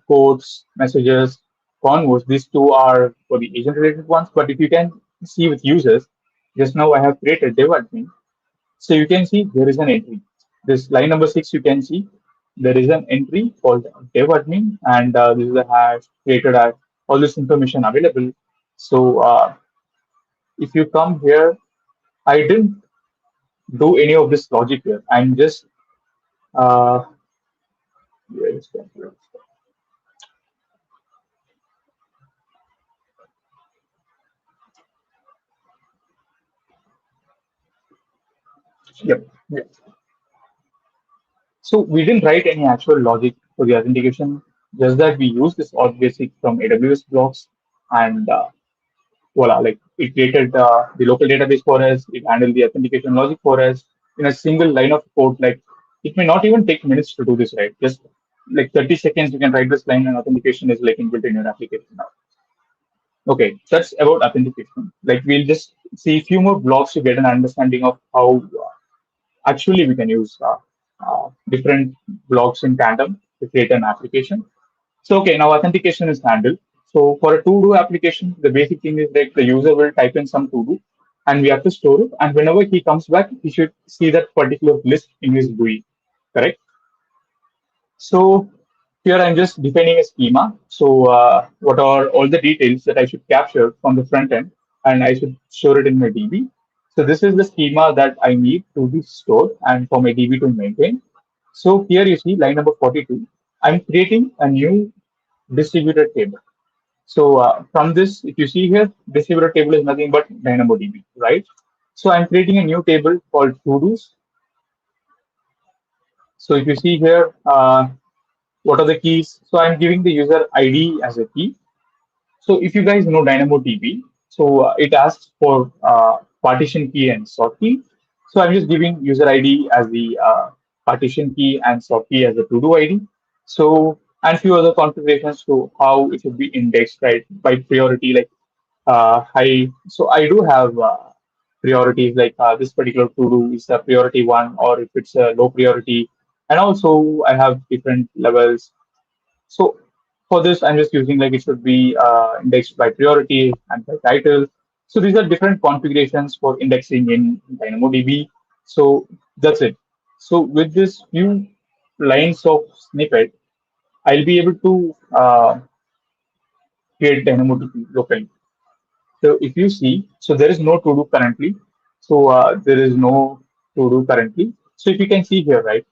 codes, messages, convos. These two are for the agent related ones. But if you can see with users, just now I have created dev admin. So you can see there is an entry. This line number 6, you can see there is an entry called dev admin, and this is a hash created at all this information available. So if you come here, I didn't do any of this logic here. I'm just uh, where is that? Yep. Yep. So we didn't write any actual logic for the authentication, just that we use this auth basic from AWS blocks, and voila, like it created the local database for us, it handled the authentication logic for us in a single line of code. Like it may not even take minutes to do this, right? Just like 30 seconds, you can write this line and authentication is like inbuilt in your application now. Okay, that's about authentication. Like we'll just see a few more blocks to get an understanding of how actually we can use different blocks in tandem to create an application. So, okay, now authentication is handled. So, for a to-do application, the basic thing is that the user will type in some to-do and we have to store it. And whenever he comes back, he should see that particular list in his GUI, correct? So, here I'm just defining a schema. So, what are all the details that I should capture from the front end and I should store it in my DB. So, this is the schema that I need to be stored and for my DB to maintain. So, here you see line number 42. I'm creating a new distributed table. So from this, if you see here, distributed table is nothing but DynamoDB, right? So I'm creating a new table called to-dos. So if you see here, what are the keys? So I'm giving the user ID as a key. So if you guys know DynamoDB, so it asks for partition key and sort key. So I'm just giving user ID as the partition key and sort key as the to-do ID. So and few other configurations to how it should be indexed, right, by priority, like high. So I do have priorities like this particular to-do is a priority 1, or if it's a low priority, and also I have different levels. So for this, I'm just using like it should be indexed by priority and by title. So these are different configurations for indexing in DynamoDB. So that's it. So with this few lines of snippet, I'll be able to create DynamoDB locally. So if you see, so there is no to do currently. So there is no to do currently. So if you can see here, right?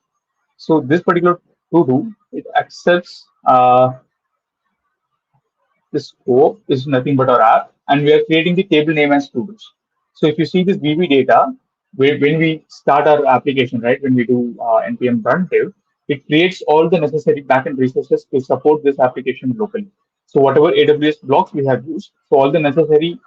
So this particular to do, it accepts the scope is nothing but our app, and we are creating the table name as students. So if you see this VB data, when we start our application, right, when we do npm run div, it creates all the necessary backend resources to support this application locally. So whatever AWS blocks we have used, so all the necessary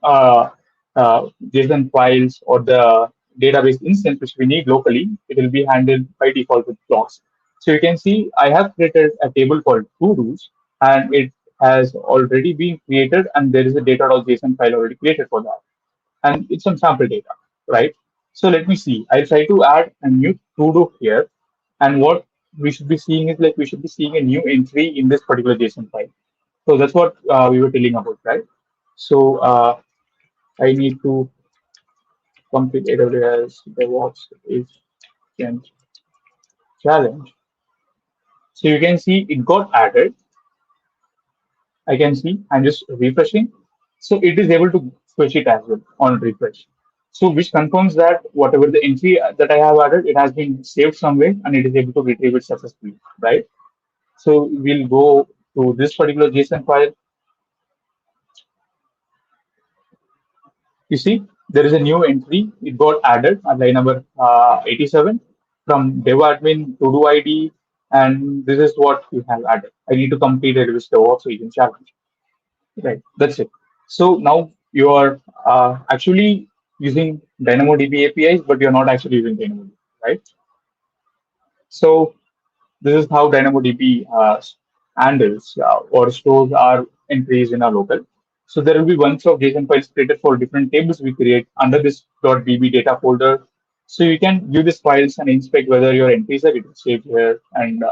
uh, JSON files or the database instance which we need locally, it will be handled by default with blocks. So you can see I have created a table called to-dos, and it has already been created, and there is a data.json file already created for that. And it's some sample data, right? So let me see. I'll try to add a new to-do here. And what we should be seeing is like we should be seeing a new entry in this particular JSON file. So that's what we were telling about, right? So I need to complete AWS DevOps is challenge. So you can see it got added. I can see I'm just refreshing. So it is able to fetch it as well on refresh. So which confirms that whatever the entry that I have added, it has been saved somewhere and it is able to retrieve it successfully, right? So we'll go to this particular JSON file. You see, there is a new entry. It got added at line number 87 from dev admin to do ID. And this is what we have added. I need to complete it with the DevOps agent challenge. Right, that's it. So now you are actually using DynamoDB APIs, but you're not actually using DynamoDB, right? So this is how DynamoDB handles or stores our entries in our local. So there will be bunch of JSON files created for different tables we create under this .bb data folder. So you can view these files and inspect whether your entries are getting saved here and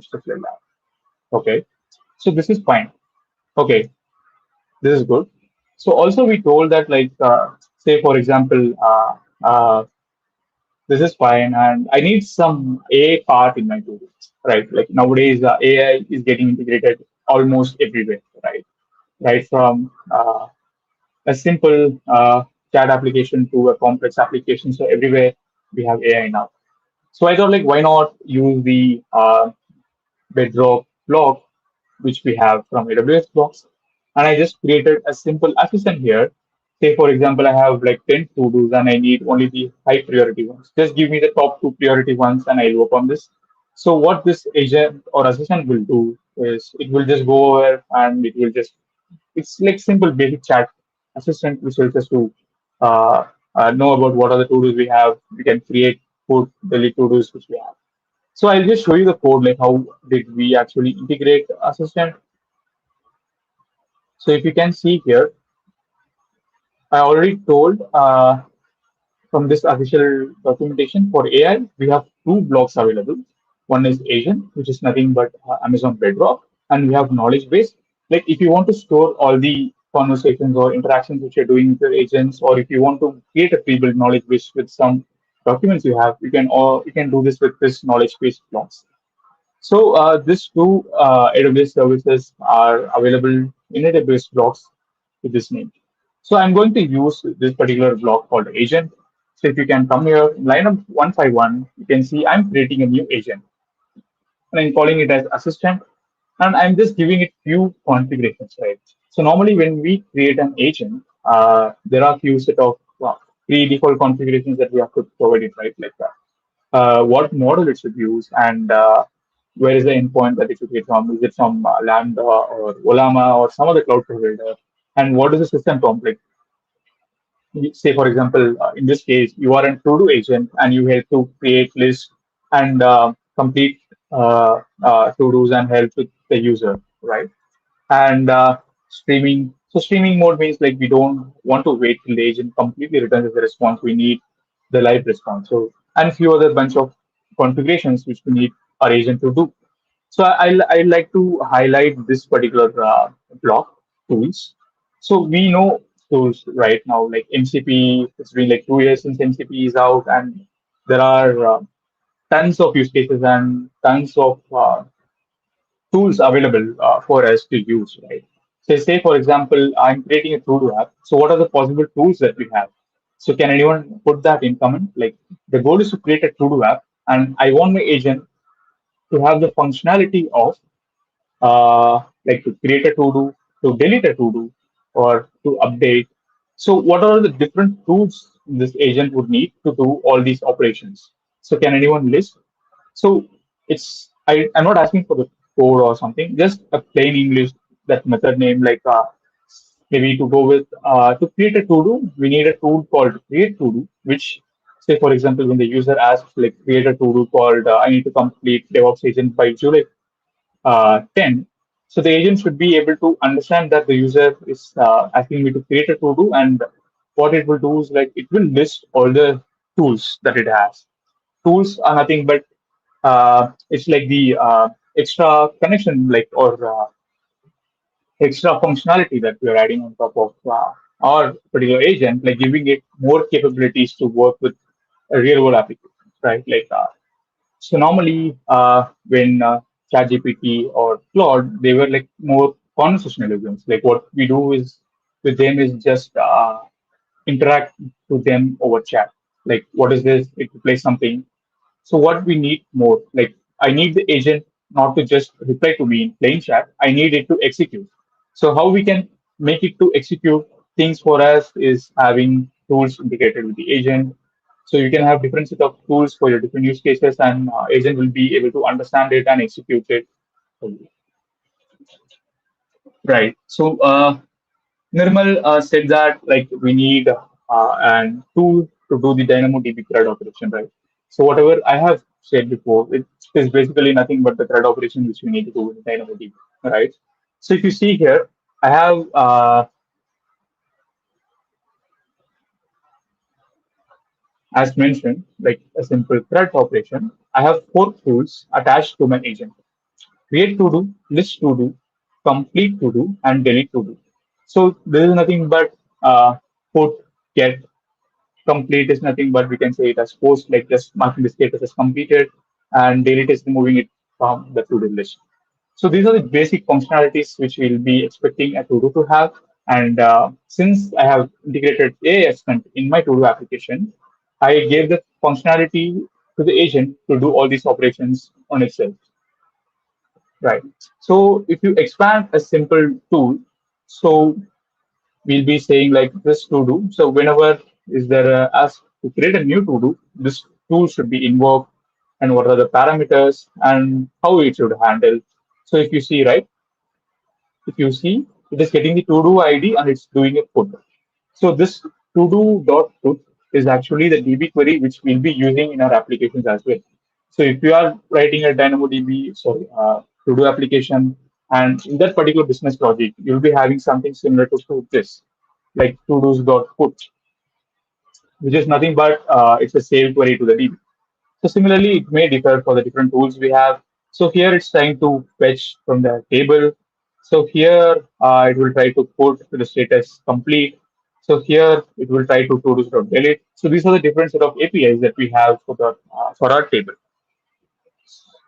stuff like that. Okay, so this is fine. Okay, this is good. So also we told that like say for example this is fine and I need some AI part in my tool, right? Like nowadays AI is getting integrated almost everywhere, right? Right from a simple chat application to a complex application. So everywhere we have AI now. So I thought like why not use the Bedrock block which we have from AWS Blocks. And I just created a simple assistant here. Say, for example, I have like 10 to-dos and I need only the high priority ones. Just give me the top two priority ones and I'll work on this. So what this agent or assistant will do is it will just go over and it will just, it's like simple basic chat assistant which will just to uh, know about what are the to-dos we have. We can create, put, delete to-dos which we have. So I'll just show you the code, like how did we actually integrate assistant. So if you can see here, I already told from this official documentation for AI, we have two blocks available. One is agent, which is nothing but Amazon Bedrock, and we have knowledge base. Like if you want to store all the conversations or interactions which you're doing with your agents, or if you want to create a pre-built knowledge base with some documents you have, you can do this with this knowledge base blocks. So these two AWS services are available in AWS blocks with this name. So I'm going to use this particular block called agent. So if you can come here, line up 151, you can see I'm creating a new agent and I'm calling it as assistant. And I'm just giving it few configurations, right? So normally when we create an agent, there are few set of pre-default configurations that we have to provide it, right? Like that what model it should use, and where is the endpoint that it should get from? Is it from Lambda or Olama or some other cloud provider? And what is the system prompt? Like, say, for example, in this case, you are a to-do agent and you have to create list and complete to-dos and help with the user, right? And streaming. So streaming mode means like we don't want to wait till the agent completely returns the response. We need the live response. So and few other bunch of configurations which we need our agent to do. So I like to highlight this particular block tools. So we know. tools right now, like MCP. It's been like 2 years since MCP is out, and there are tons of use cases and tons of tools available for us to use, right? So, say for example, I'm creating a to-do app. So, what are the possible tools that we have? So, can anyone put that in comment? Like, the goal is to create a to-do app, and I want my agent to have the functionality of like to create a to-do, to delete a to-do, or to update. So, what are the different tools this agent would need to do all these operations? So, can anyone list? So I'm not asking for the code or something, just a plain English that method name like maybe to go with to create a to do, we need a tool called create to do, which say for example when the user asks like create a to do called I need to complete DevOps agent by July 10. So the agent should be able to understand that the user is asking me to create a to do, and what it will do is like it will list all the tools that it has. Tools are nothing but it's like the extra connection, like or extra functionality that we are adding on top of our particular agent, like giving it more capabilities to work with a real world applications, right? Like so normally when ChatGPT or Claude, they were like more conversational agents. Like what we do is with them is just interact with them over chat. Like what is this? It replace something. So what we need more, like I need the agent not to just reply to me in plain chat. I need it to execute. So how we can make it to execute things for us is having tools integrated with the agent. So you can have different set of tools for your different use cases, and agent will be able to understand it and execute it. Right. So Nirmal said that like we need an tool to do the DynamoDB CRUD operation, right? So whatever I have said before, it is basically nothing but the CRUD operation which we need to do in DynamoDB, right? So if you see here, I have, as mentioned, like a simple CRUD operation. I have four tools attached to my agent: create to do, list to do, complete to do, and delete to do. So this is nothing but put, get, complete is nothing but we can say it as post, like just marking the status as completed, and delete is removing it from the to-do list. So these are the basic functionalities which we'll be expecting a to-do to have. And since I have integrated AI assistant in my to-do application, I gave the functionality to the agent to do all these operations on itself. Right. So if you expand a simple tool, so we'll be saying like this to do. So whenever is there a ask to create a new to do, this tool should be invoked, and what are the parameters and how it should handle. So if you see right, if you see it is getting the to do ID and it's doing a put. So this to do dot put is actually the DB query which we'll be using in our applications as well. So if you are writing a DynamoDB, sorry, to do application, and in that particular business logic, you'll be having something similar to this, like to do's dot put, which is nothing but it's a save query to the DB. So similarly, it may differ for the different tools we have. So here it's trying to fetch from the table. So here it will try to put the status complete. So here it will try to delete. So these are the different set of APIs that we have for our table.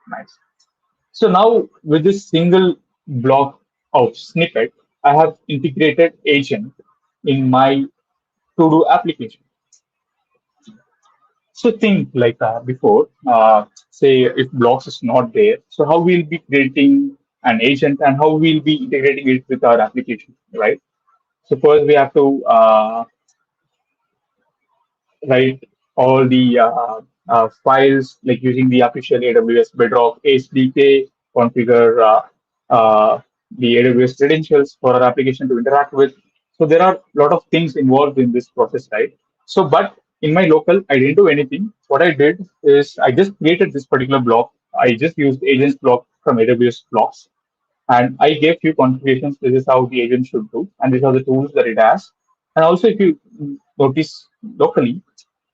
Nice. So now with this single block of snippet, I have integrated agent in my to-do application. So think like before, say if blocks is not there, so how we'll be creating an agent and how we'll be integrating it with our application, right? So first we have to write all the files like using the official AWS Bedrock SDK, configure the AWS credentials for our application to interact with. So there are a lot of things involved in this process, right? So, but in my local, I didn't do anything. What I did is I just created this particular block. I just used agents block from AWS blocks, and I gave few configurations. This is how the agent should do, and these are the tools that it has. And also, if you notice locally,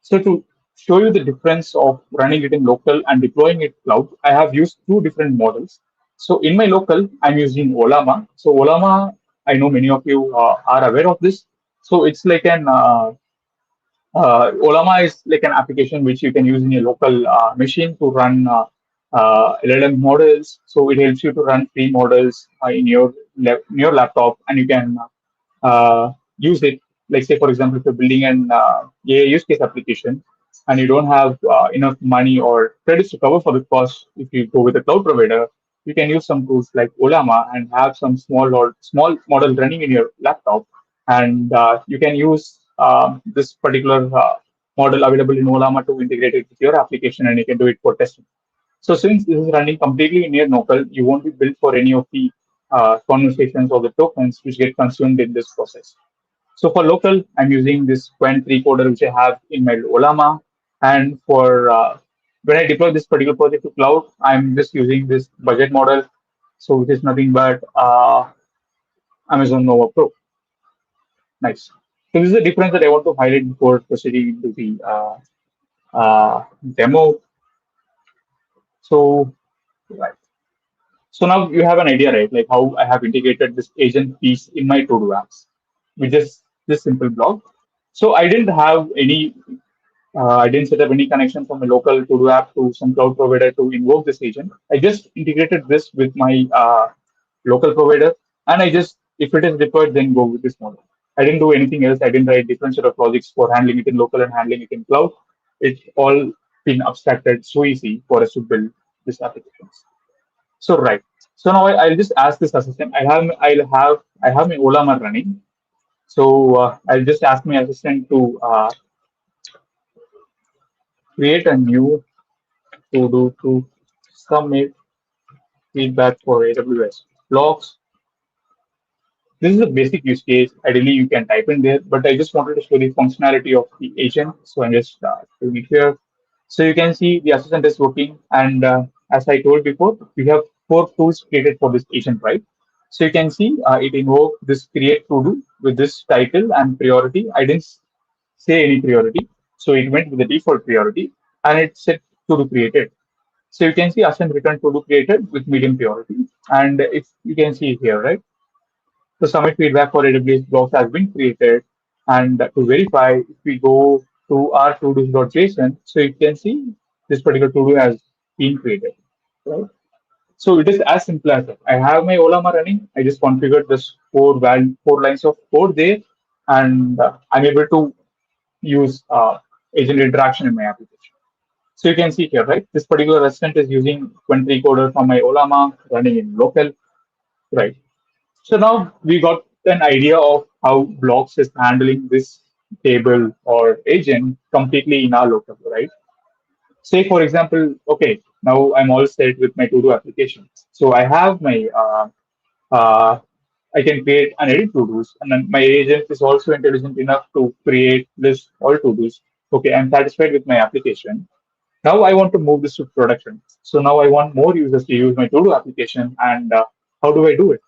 so to show you the difference of running it in local and deploying it cloud, I have used two different models. So in my local, I'm using Olama. So Olama, I know many of you are aware of this. So it's like an Olama is like an application which you can use in your local machine to run LLM models. So it helps you to run free models in your laptop, and you can use it. Like say, for example, if you're building an AI use case application, and you don't have enough money or credits to cover for the cost, if you go with a cloud provider, you can use some tools like Olama and have some small model running in your laptop, and you can use this particular model available in Olama to integrate it with your application, and you can do it for testing. So since this is running completely in your local, you won't be built for any of the conversations or the tokens which get consumed in this process. So for local, I'm using this Quen 3 coder which I have in my Olama. And for when I deploy this particular project to cloud, I'm just using this budget model. So which is nothing but Amazon Nova Pro. Nice. So this is the difference that I want to highlight before proceeding into the demo. So right. So now you have an idea, right? Like how I have integrated this agent piece in my to-do apps with just this simple block. So I didn't set up any connection from a local to-do app to some cloud provider to invoke this agent. I just integrated this with my local provider, and I just, if it is deployed, then go with this model. I didn't do anything else. I didn't write different set of logics for handling it in local and handling it in cloud. It's all been abstracted so easy for us to build these applications. So right. So now I'll just ask this assistant. I have my Olama running. So I'll just ask my assistant to create a new to do to submit feedback for AWS Blocks. This is a basic use case. Ideally, you can type in there, but I just wanted to show the functionality of the agent. So I'm just doing it here. So you can see the assistant is working. And as I told before, we have 4 tools created for this agent, right? So you can see it invoked this create to do with this title and priority. I didn't say any priority. So it went with the default priority and it set to do created. So you can see Ascent return to do created with medium priority. And if you can see here, right? The submit feedback for AWS blocks has been created. And to verify, if we go to our to-dos.json, so you can see this particular to-do has been created. Right? So it is as simple as that. I have my Olama running. I just configured this 4 lines of code there, and I'm able to use agent interaction in my application. So you can see here, right? This particular assistant is using 20 coder from my Olama running in local, right? So now we got an idea of how Blocks is handling this table or agent completely in our local, right? Say, for example, okay, now I'm all set with my to-do application. So I have my, uh, I can create and edit to-dos, and then my agent is also intelligent enough to create list all to-dos. Okay, I'm satisfied with my application. Now I want to move this to production. So now I want more users to use my to-do application, and how do I do it?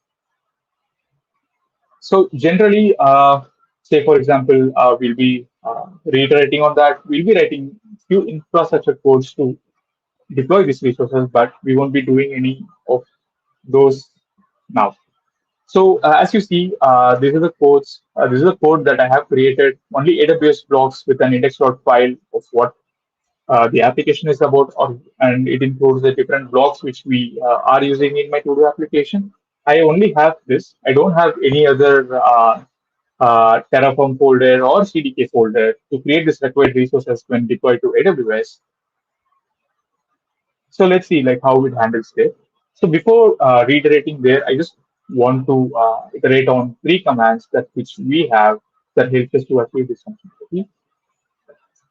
So generally, say for example, we'll be reiterating on that. We'll be writing few infrastructure codes to deploy these resources, but we won't be doing any of those now. So as you see, this is the codes. This is the code that I have created. Only AWS blocks with an index.file of what the application is about, and it includes the different blocks which we are using in my to-do application. I only have this. I don't have any other Terraform folder or CDK folder to create this required resources when deployed to AWS. So let's see like how it handles it. So before reiterating there, I just want to iterate on 3 commands that which we have that helps us to achieve this functionality.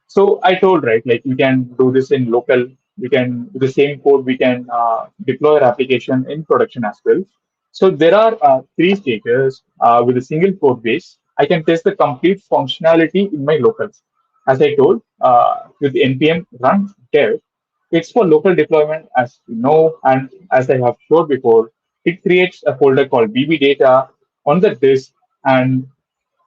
So I told, right, like we can do this in local, we can do the same code, we can deploy our application in production as well. So there are 3 stages with a single code base. I can test the complete functionality in my locals. As I told, with npm run dev, it's for local deployment, as you know, and as I have showed before, it creates a folder called bb data on the disk, and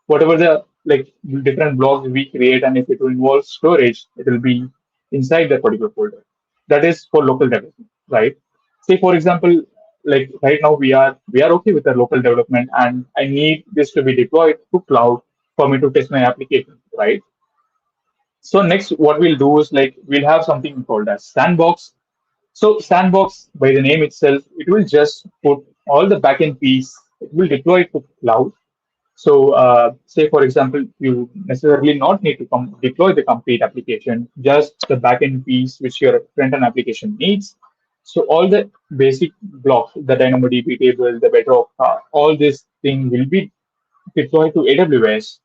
whatever the like different blocks we create, and if it will involve storage, it will be inside that particular folder. That is for local development, right? Say for example, like right now we are okay with the local development, and I need this to be deployed to cloud. for me to test my application, right? So next, what we'll do is like we'll have something called as sandbox. So sandbox, by the name itself, it will just put all the backend piece. It will deploy it to cloud. So say for example, you necessarily not need to deploy the complete application, just the backend piece which your front-end application needs. So all the basic blocks, the DynamoDB table, the Bedrock, all this thing will be deployed to AWS.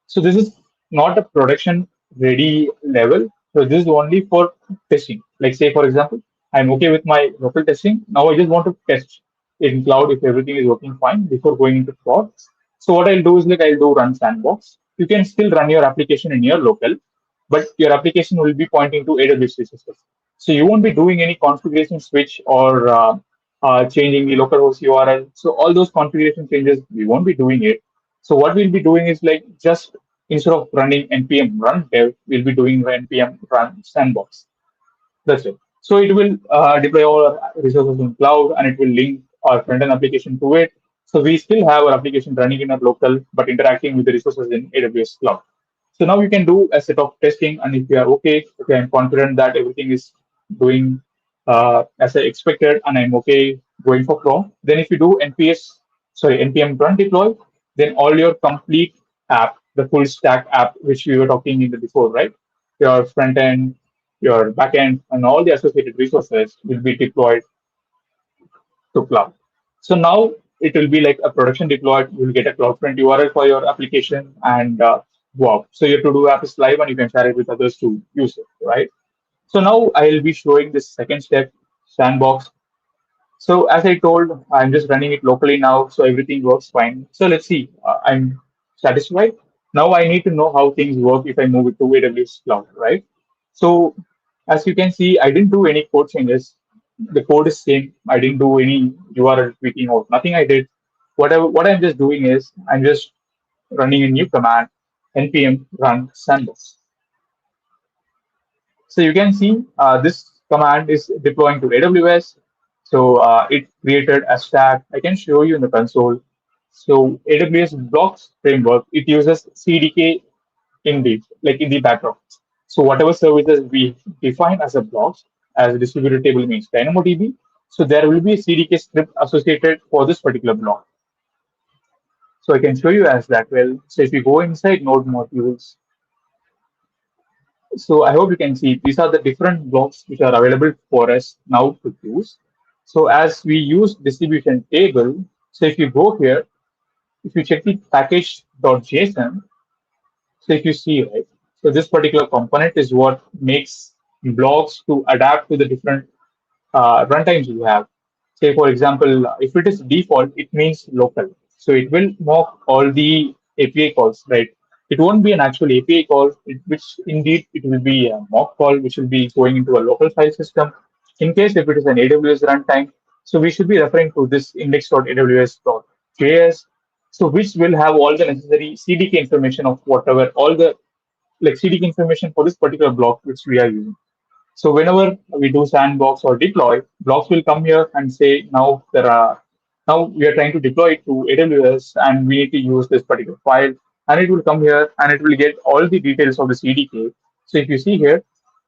So this is not a production ready level. So this is only for testing. Like say for example, I'm okay with my local testing. Now I just want to test in cloud if everything is working fine before going into prod. So what I'll do is like I'll do run sandbox. You can still run your application in your local, but your application will be pointing to AWS resources. So you won't be doing any configuration switch or changing the localhost URL. So all those configuration changes, we won't be doing it. So what we'll be doing is like just instead of running npm run dev, we'll be doing npm run sandbox. That's it. So it will deploy all our resources in cloud and it will link our front-end application to it. So we still have our application running in our local, but interacting with the resources in AWS cloud. So now you can do a set of testing, and if you are okay, I'm confident that everything is doing as I expected, and I'm okay going for Chrome. Then if you do npm run deploy, then all your complete app, the full stack app, which we were talking in the before, right? Your front end, your backend, and all the associated resources will be deployed to cloud. So now it will be like a production deployed. You'll get a CloudFront URL for your application, and wow. So your to-do app is live, and you can share it with others to use it, right? So now I'll be showing this second step, sandbox. So as I told, I'm just running it locally now, so everything works fine. So let's see. I'm satisfied. Now I need to know how things work if I move it to AWS Cloud, right? So as you can see, I didn't do any code changes. The code is same. I didn't do any URL tweaking or nothing I did. What I'm just doing is I'm just running a new command, npm run sandbox. So you can see this command is deploying to AWS. So it created a stack. I can show you in the console. So AWS Blocks framework, it uses CDK like in the background. So whatever services we define as a blocks, as a distributed table means DynamoDB. So there will be a CDK script associated for this particular block. So I can show you as that well. So if you go inside node modules, so I hope you can see these are the different blocks which are available for us now to use. So as we use distribution table, so if you go here, if you check the package.json, so if you see, right, so this particular component is what makes blocks to adapt to the different runtimes you have. Say, for example, if it is default, it means local. So it will mock all the API calls, right? It won't be an actual API call, which indeed it will be a mock call, which will be going into a local file system. In case if it is an AWS runtime, so we should be referring to this index.aws.js, so which will have all the necessary CDK information of whatever, all the like CDK information for this particular block which we are using. So whenever we do sandbox or deploy, blocks will come here and say now we are trying to deploy it to AWS and we need to use this particular file, and it will come here and it will get all the details of the CDK. So if you see here,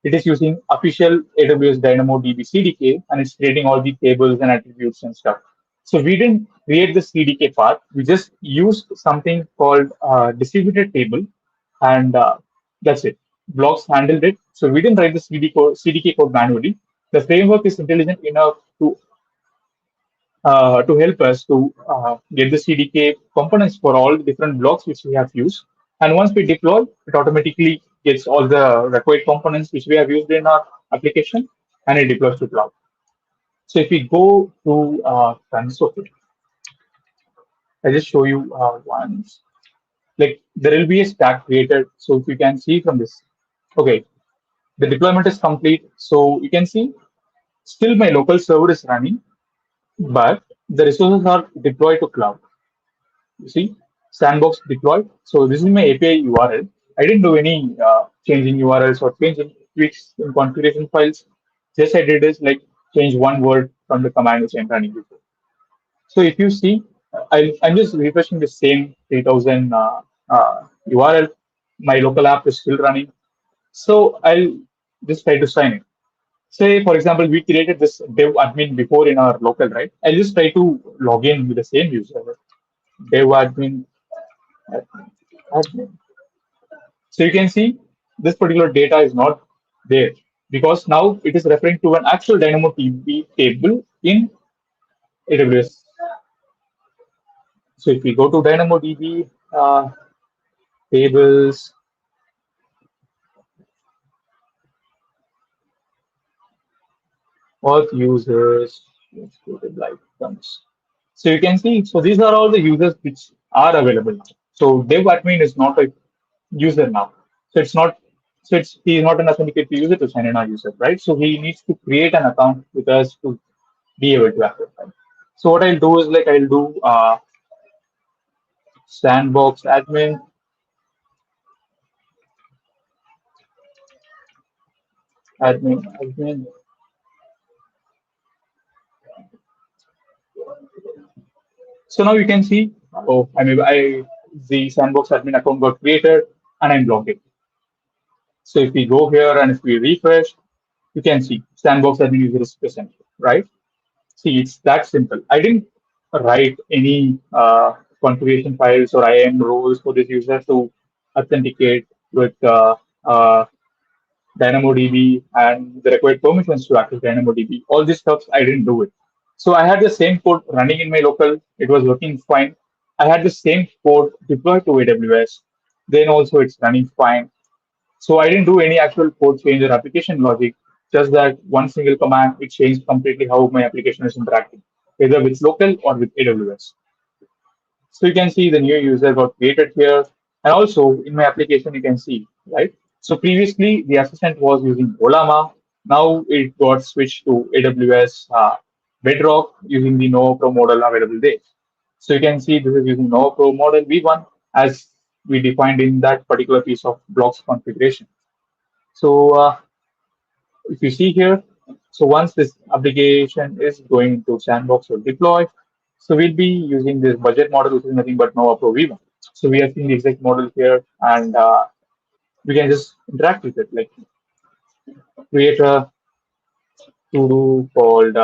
it is using official AWS DynamoDB CDK and it's creating all the tables and attributes and stuff. So we didn't create the CDK part. We just used something called distributed table, and that's it. Blocks handled it. So we didn't write the CDK code manually. The framework is intelligent enough to help us to get the CDK components for all the different blocks which we have used. And once we deploy, it automatically gets all the required components which we have used in our application, and it deploys to cloud. So if we go to console, I just show you once. Like there will be a stack created. So if you can see from this, okay, the deployment is complete. So you can see still my local server is running, but the resources are deployed to cloud. You see, sandbox deployed. So this is my API URL. I didn't do any changing URLs or changing tweaks in configuration files. Just I did is like change one word from the command which I'm running before. So if you see, I'm just refreshing the same 3000 URL. My local app is still running. So I'll just try to sign in. Say, for example, we created this dev admin before in our local, right? I'll just try to log in with the same user, dev admin, admin. So you can see this particular data is not there because now it is referring to an actual DynamoDB table in AWS. So if we go to DynamoDB tables, auth users, let's go to live comes. So you can see, so these are all the users which are available now. So dev admin is not a user now. So it's not, so it's he is not an authenticated user to sign in our user, right? So he needs to create an account with us to be able to access that. So what I'll do is like I'll do sandbox admin, admin. So now you can see, oh, the sandbox admin account got created and I'm logged in. So if we go here and if we refresh, you can see sandbox admin user is present, right? See, it's that simple. I didn't write any configuration files or IAM roles for this user to authenticate with DynamoDB and the required permissions to access DynamoDB. All this stuff, I didn't do it. So I had the same code running in my local. It was working fine. I had the same code deployed to AWS. Then also it's running fine. So I didn't do any actual code change or application logic, just that one single command, it changed completely how my application is interacting, either with local or with AWS. So you can see the new user got created here. And also in my application, you can see, right? So previously the assistant was using Olama. Now it got switched to AWS Bedrock using the Nova Pro model available there. So you can see this is using Nova Pro model V1 as we defined in that particular piece of blocks configuration. So if you see here, so once this application is going to sandbox or deploy, so we'll be using this budget model, which is nothing but Nova Pro V1. So we are seeing the exact model here, and we can just interact with it, like create a to-do called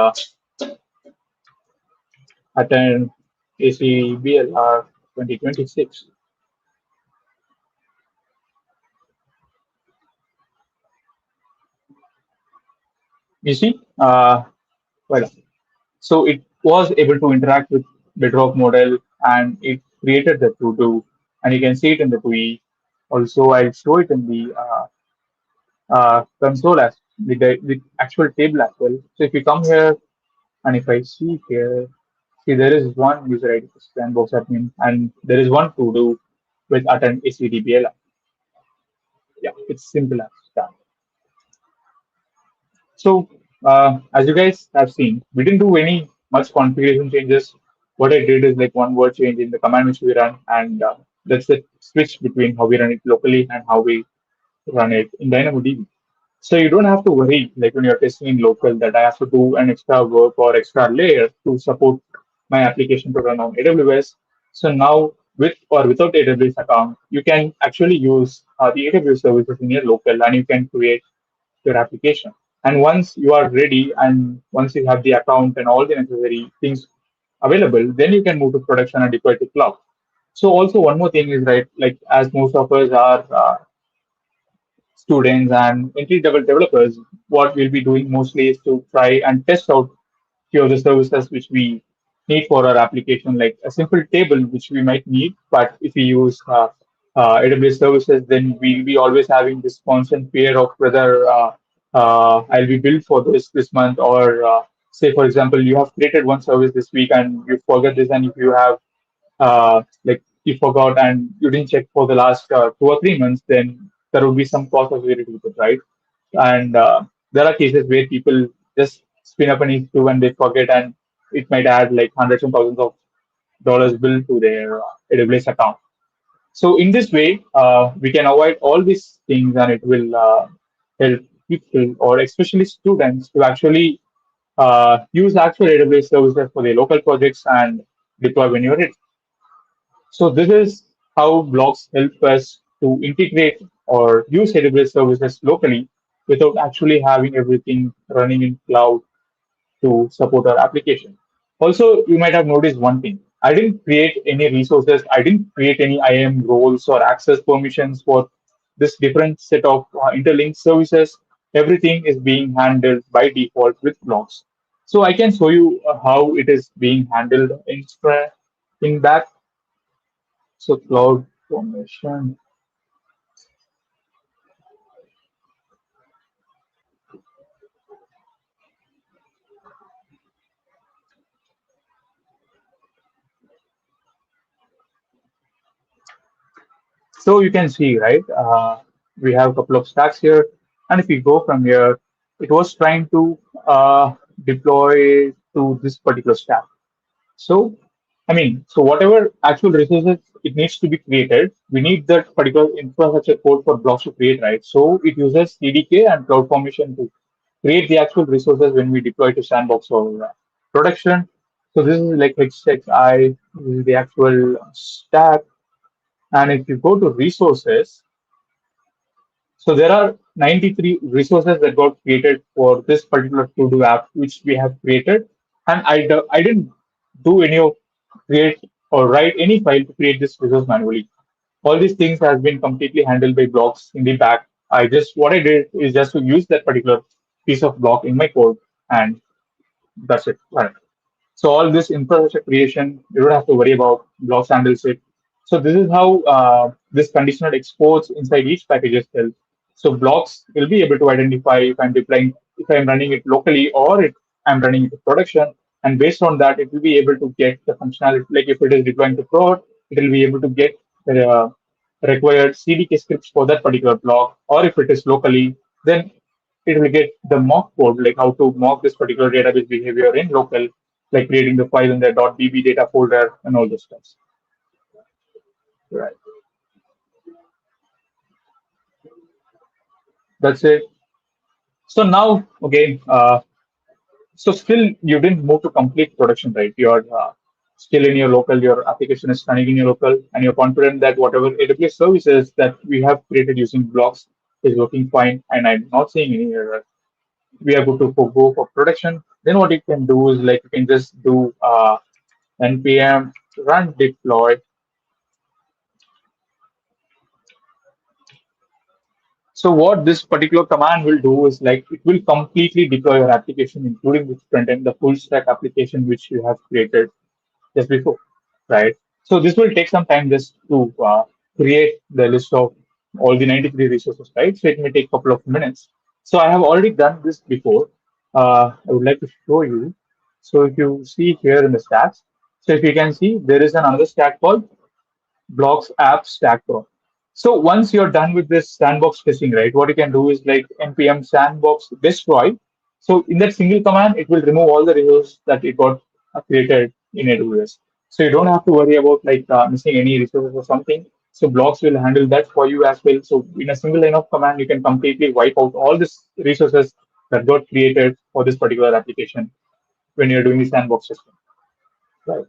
attend ACBLR 2026. You see, well, so it was able to interact with Bedrock model and it created the to-do, and you can see it in the GUI. Also, I'll show it in the console as with the actual table as well. So if you come here and if I see here, see there is one user ID sandbox admin and there is one to-do with attend ACDBL. Yeah, it's simple as that. So, as you guys have seen, we didn't do any much configuration changes. What I did is like one word change in the command which we run, and that's the switch between how we run it locally and how we run it in DynamoDB. So you don't have to worry, like when you're testing in local, that I have to do an extra work or extra layer to support my application to run on AWS. So now, with or without AWS account, you can actually use the AWS services in your local, and you can create your application. And once you are ready and once you have the account and all the necessary things available, then you can move to production and deploy to cloud. So also one more thing is right, like as most of us are students and entry level developers, what we'll be doing mostly is to try and test out few of the services which we need for our application, like a simple table which we might need. But if we use AWS services, then we'll be always having this constant fear of whether I'll be billed for this month, or say for example you have created one service this week and you forget this, and if you have like you forgot and you didn't check for the last 2 or 3 months, then there will be some cost associated with it, right? And there are cases where people just spin up an issue and they forget, and it might add like hundreds and thousands of dollars bill to their AWS account. So in this way, we can avoid all these things, and it will help people or especially students to actually use actual AWS services for their local projects and deploy when you're ready. So this is how blocks help us to integrate or use AWS services locally without actually having everything running in cloud to support our application. Also, you might have noticed one thing. I didn't create any resources. I didn't create any IAM roles or access permissions for this different set of interlinked services. Everything is being handled by default with blocks. So I can show you how it is being handled in that. So cloud formation. So you can see, right? We have a couple of stacks here, and if we go from here, it was trying to deploy to this particular stack. So, so whatever actual resources it needs to be created, we need that particular infrastructure code for blocks to create, right? So it uses CDK and CloudFormation to create the actual resources when we deploy to sandbox or production. So this is like HXI, this is the actual stack. And if you go to resources, so there are 93 resources that got created for this particular to-do app, which we have created. And I didn't do any of create or write any file to create this resource manually. All these things has been completely handled by blocks in the back. What I did is just to use that particular piece of block in my code, and that's it. Right. So all this infrastructure creation, you don't have to worry about blocks handles it. So this is how this conditional exports inside each package is built. So blocks will be able to identify if I'm deploying, if I'm running it locally or if I'm running it to production. And based on that, it will be able to get the functionality. Like if it is deploying to prod, it will be able to get the required CDK scripts for that particular block. Or if it is locally, then it will get the mock code, like how to mock this particular database behavior in local, like creating the file in the .bb data folder and all those stuff. Right. That's it. So now, again, so still you didn't move to complete production, right? You're still in your local, your application is running in your local, and you're confident that whatever AWS services that we have created using blocks is working fine, and I'm not seeing any error. We are good to go for production. Then what you can do is like you can just do npm run deploy. So what this particular command will do is like it will completely deploy your application, including the front end, the full stack application which you have created just before, right? So this will take some time just to create the list of all the 93 resources, right? So it may take a couple of minutes. So I have already done this before. I would like to show you. So if you see here in the stacks, so if you can see, there is another stack called blocks app stack pro. So once you're done with this sandbox testing, right, what you can do is like npm sandbox destroy. So in that single command, it will remove all the resources that it got created in AWS. So you don't have to worry about like missing any resources or something. So blocks will handle that for you as well. So in a single line of command, you can completely wipe out all these resources that got created for this particular application when you're doing the sandbox testing. Right.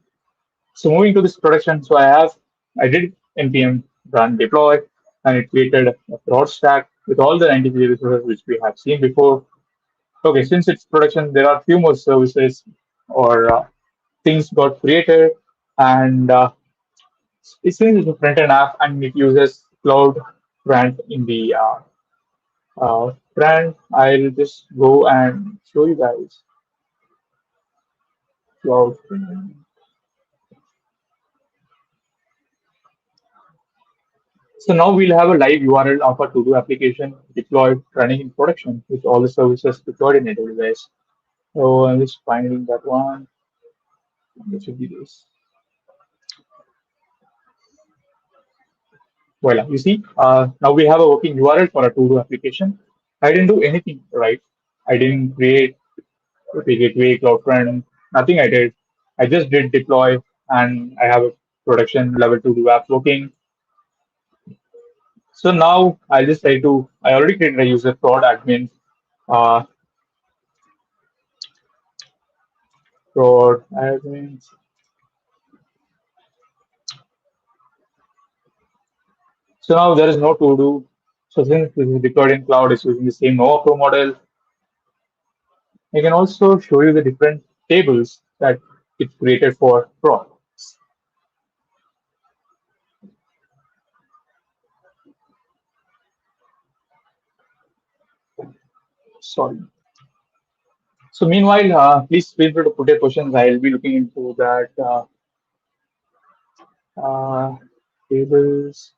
So moving to this production, I did npm run deploy, and it created a broad stack with all the 93 resources which we have seen before. Okay, since it's production, there are few more services or things got created, and it's a front end app, and it uses Cloud Front in the front. I'll just go and show you guys Cloud Front. So now we'll have a live URL of a to-do application deployed, running in production with all the services deployed in AWS. So I'm just finding that one. This should be this. Voila. You see, now we have a working URL for a to-do application. I didn't do anything, right? I didn't create a gateway, CloudFront, nothing I did. I just did deploy, and I have a production level to-do app working. So now I already created a user prod admin, uh, prod admin. So now there is no to do. So since this is deployed in cloud, it's using the same Nova Pro model. I can also show you the different tables that it created for Pro. Sorry. So meanwhile, please feel free to put your questions. I'll be looking into that uh, tables.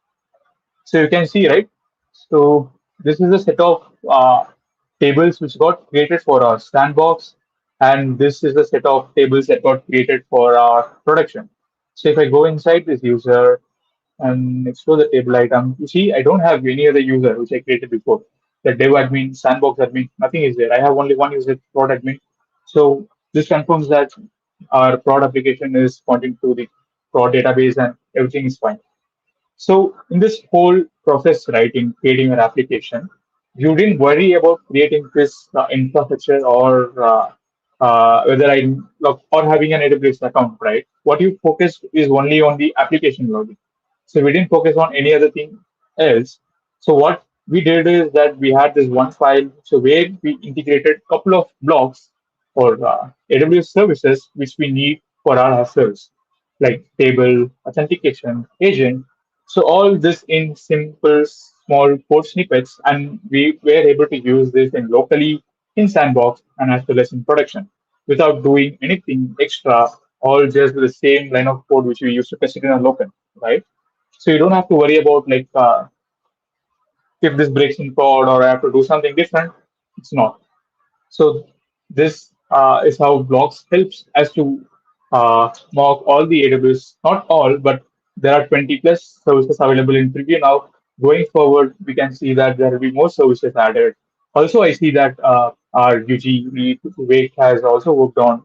So you can see, right? So this is a set of tables which got created for our sandbox, and this is the set of tables that got created for our production. So if I go inside this user and explore the table item, you see I don't have any other user which I created before. The dev admin, sandbox admin, nothing is there. I have only one user, prod admin. So this confirms that our prod application is pointing to the prod database and everything is fine. So in this whole process, right, in creating your application, you didn't worry about creating this infrastructure or whether I look or having an AWS account, right? What you focused is only on the application logic. So we didn't focus on any other thing else. So what we did is that we had this one file, so where we integrated a couple of blocks or AWS services which we need for our service, like table, authentication, agent. So all this in simple, small code snippets, and we were able to use this in locally in sandbox and as well as in production without doing anything extra, all just with the same line of code which we used to test it in a local, right? So you don't have to worry about like if this breaks in code or I have to do something different. It's not. So this is how blocks helps us to mock all the AWS, not all, but there are 20 plus services available in preview now. Going forward, we can see that there will be more services added. Also, I see that our UG Wake has also worked on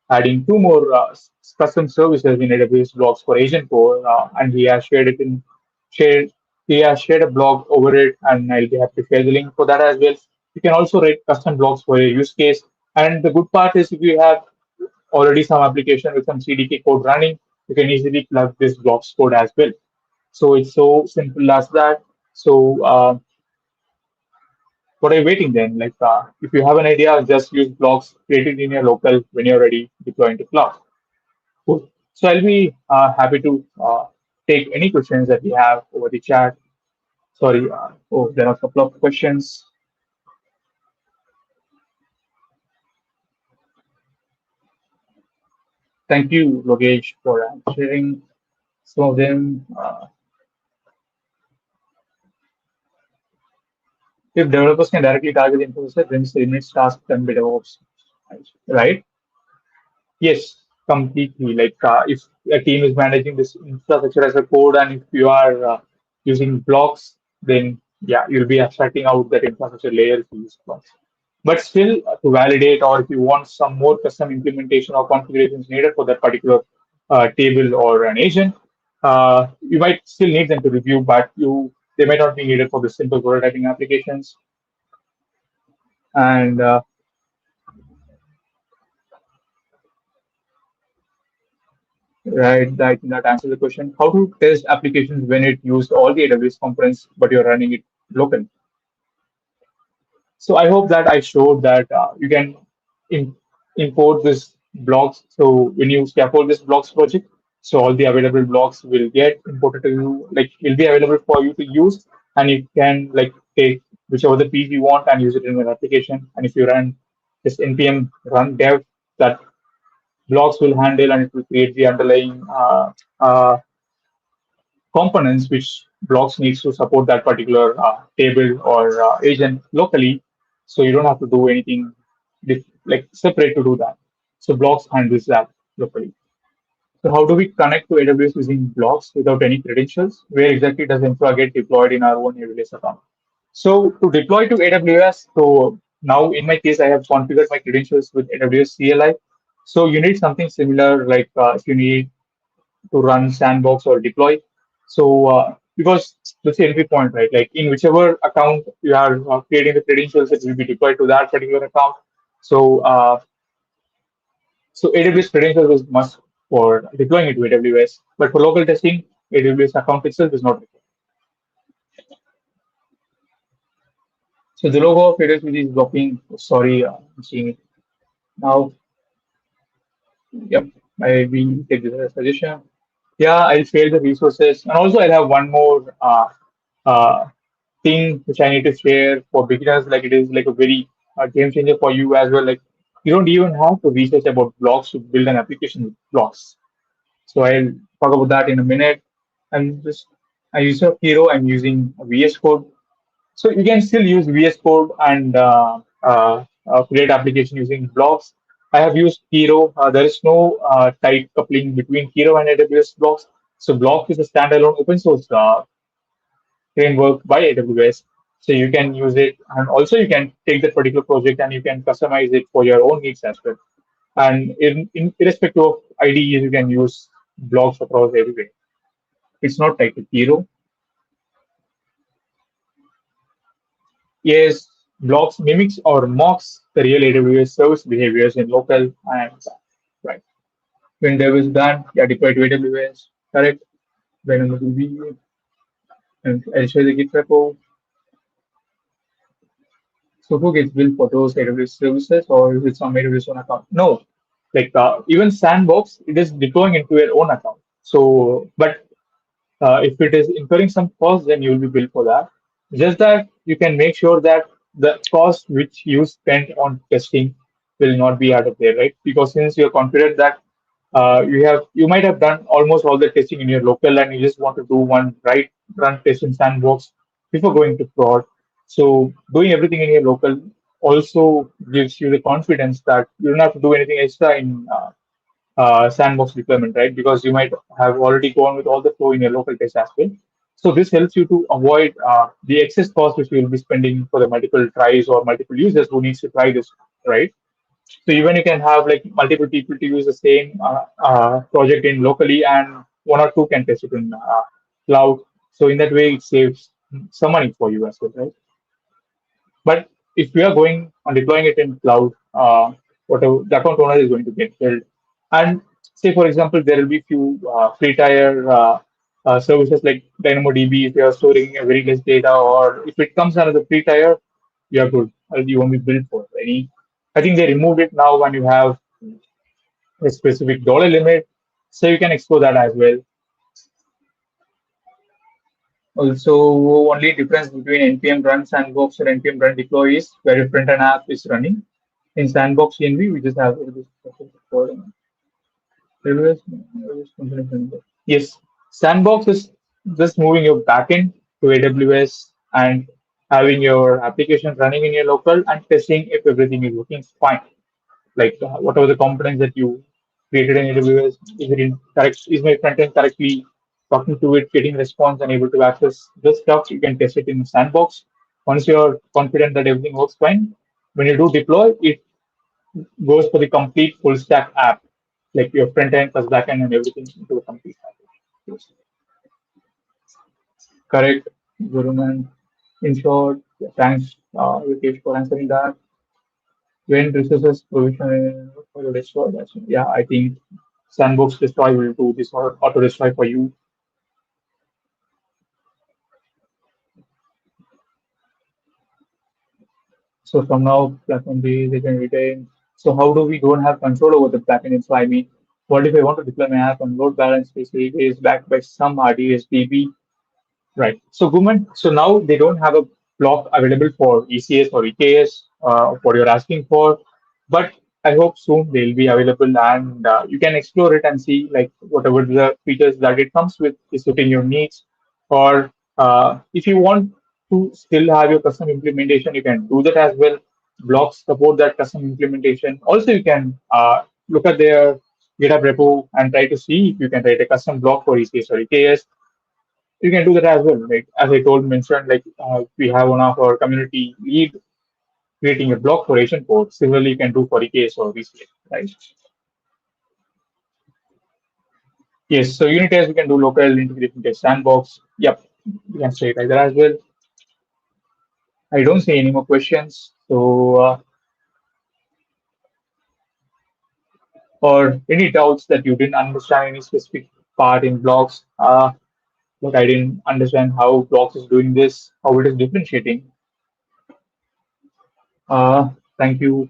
adding two more custom services in AWS blocks for Agent Core, and he has shared he has shared a blog over it, and I'll be happy to share the link for that as well. You can also write custom blocks for your use case. And the good part is if you have already some application with some CDK code running, you can easily plug this blocks code as well. So it's so simple as that. So what are you waiting then? Like if you have an idea, just use blocks, create it in your local when you're ready, deploy into cloud. Cool. So I'll be happy to take any questions that we have over the chat. Sorry. Oh, there are a couple of questions. Thank you, Logesh, for sharing some of them. If developers can directly target the infrastructure, then it limits tasks done by DevOps, right? Yes, completely. Like if a team is managing this infrastructure as a code, and if you are using blocks, then yeah, you'll be abstracting out that infrastructure layer to use blocks. But still, to validate, or if you want some more custom implementation or configurations needed for that particular table or an agent, you might still need them to review, but they might not be needed for the simple prototyping applications. And right, I think that answers the question. How to test applications when it used all the AWS components, but you're running it locally? So I hope that I showed that you can in, import this blocks. So when you scaffold this blocks project, so all the available blocks will get imported to you, like will be available for you to use, and you can like take whichever the piece you want and use it in your application. And if you run this npm run dev, that blocks will handle and it will create the underlying components which blocks needs to support that particular table or agent locally. So you don't have to do anything like separate to do that. So blocks handles that locally. So how do we connect to AWS using blocks without any credentials? Where exactly does infra get deployed in our own AWS account? So to deploy to AWS, so now in my case, I have configured my credentials with AWS CLI. So you need something similar, like if you need to run sandbox or deploy. So because that's the entry point, right? Like in whichever account you are creating the credentials, it will be deployed to that particular account. So so AWS credentials is must for deploying it to AWS, but for local testing, AWS account itself is not required. So the logo of AWS is blocking. Sorry, I'm seeing it now. Yep, I will take this as a suggestion. Yeah, I'll share the resources, and also I'll have one more uh, thing which I need to share for beginners. Like it is like a very game changer for you as well. Like you don't even have to research about blocks to build an application with blocks. So I'll talk about that in a minute. I'm just I use a hero. I'm using VS Code. So you can still use VS Code and create application using blocks. I have used Hero. There is no tight coupling between Hero and AWS Blocks. So Block is a standalone open source framework by AWS. So you can use it, and also you can take that particular project and you can customize it for your own needs as well. And irrespective of IDEs, you can use blocks across everywhere. It's not tied to Hero. Yes, blocks mimics or mocks the real AWS service behaviors in local and right. When dev is done, yeah, deploy to AWS, correct? When it will be and I'll show the Git repo. So who gets billed for those AWS services or is it some AWS own account? No. Like even Sandbox, it is deploying into your own account. So but if it is incurring some cost, then you will be billed for that. Just that you can make sure that the cost which you spent on testing will not be out of there, right? Because since you're confident that you might have done almost all the testing in your local and you just want to do one right run test in sandbox before going to prod. So doing everything in your local also gives you the confidence that you don't have to do anything extra in sandbox deployment, right? Because you might have already gone with all the flow in your local test as well. So this helps you to avoid the excess cost which you will be spending for the multiple tries or multiple users who needs to try this, right? So even you can have like multiple people to use the same project in locally, and one or two can test it in cloud. So in that way, it saves some money for you as well, right? But if we are going on deploying it in cloud, whatever the account owner is going to get billed. And say, for example, there will be few free tier services like DynamoDB if you are storing a very less data, or if it comes under the free tier, you are good. You won't be billed for any. I think they removed it now when you have a specific dollar limit, so you can explore that as well. Also, only difference between npm run sandbox and npm run deploy is where your front end app is running. In sandbox CNV, we just have this. Yes, sandbox is just moving your backend to AWS and having your application running in your local and testing if everything is working fine. Like whatever the components that you created in AWS, is it in correct? Is my front end correctly talking to it, getting response, and able to access this stuff? You can test it in the sandbox. Once you're confident that everything works fine, when you do deploy, it goes for the complete full stack app, like your front end plus back end and everything into a complete app. Yes. Correct, Guruman. In short, yeah, thanks, Vikesh, for answering that. When resources provision for the destroy, yeah, I think Sandbox destroy will do this or auto destroy for you. So from now, platform B, they can retain. So how do we don't have control over the backend? So I mean, what if I want to deploy my app on load balance basically is backed by some RDS DB. Right. So, Guman, so now they don't have a block available for ECS or EKS, what you're asking for, but I hope soon they'll be available and you can explore it and see like whatever the features that it comes with is suiting your needs. Or if you want to still have your custom implementation, you can do that as well. Blocks support that custom implementation. Also, you can look at their GitHub repo and try to see if you can write a custom block for ECS or EKS. You can do that as well. Like as I told mentioned, like we have one of our community lead creating a block for Asian port. Similarly, you can do for EKS or VCA, right? Yes. So unit test we can do local integration test sandbox. Yep, we can say it like that as well. I don't see any more questions. So or any doubts that you didn't understand any specific part in blocks. Like I didn't understand how blocks is doing this, how it is differentiating. Thank you.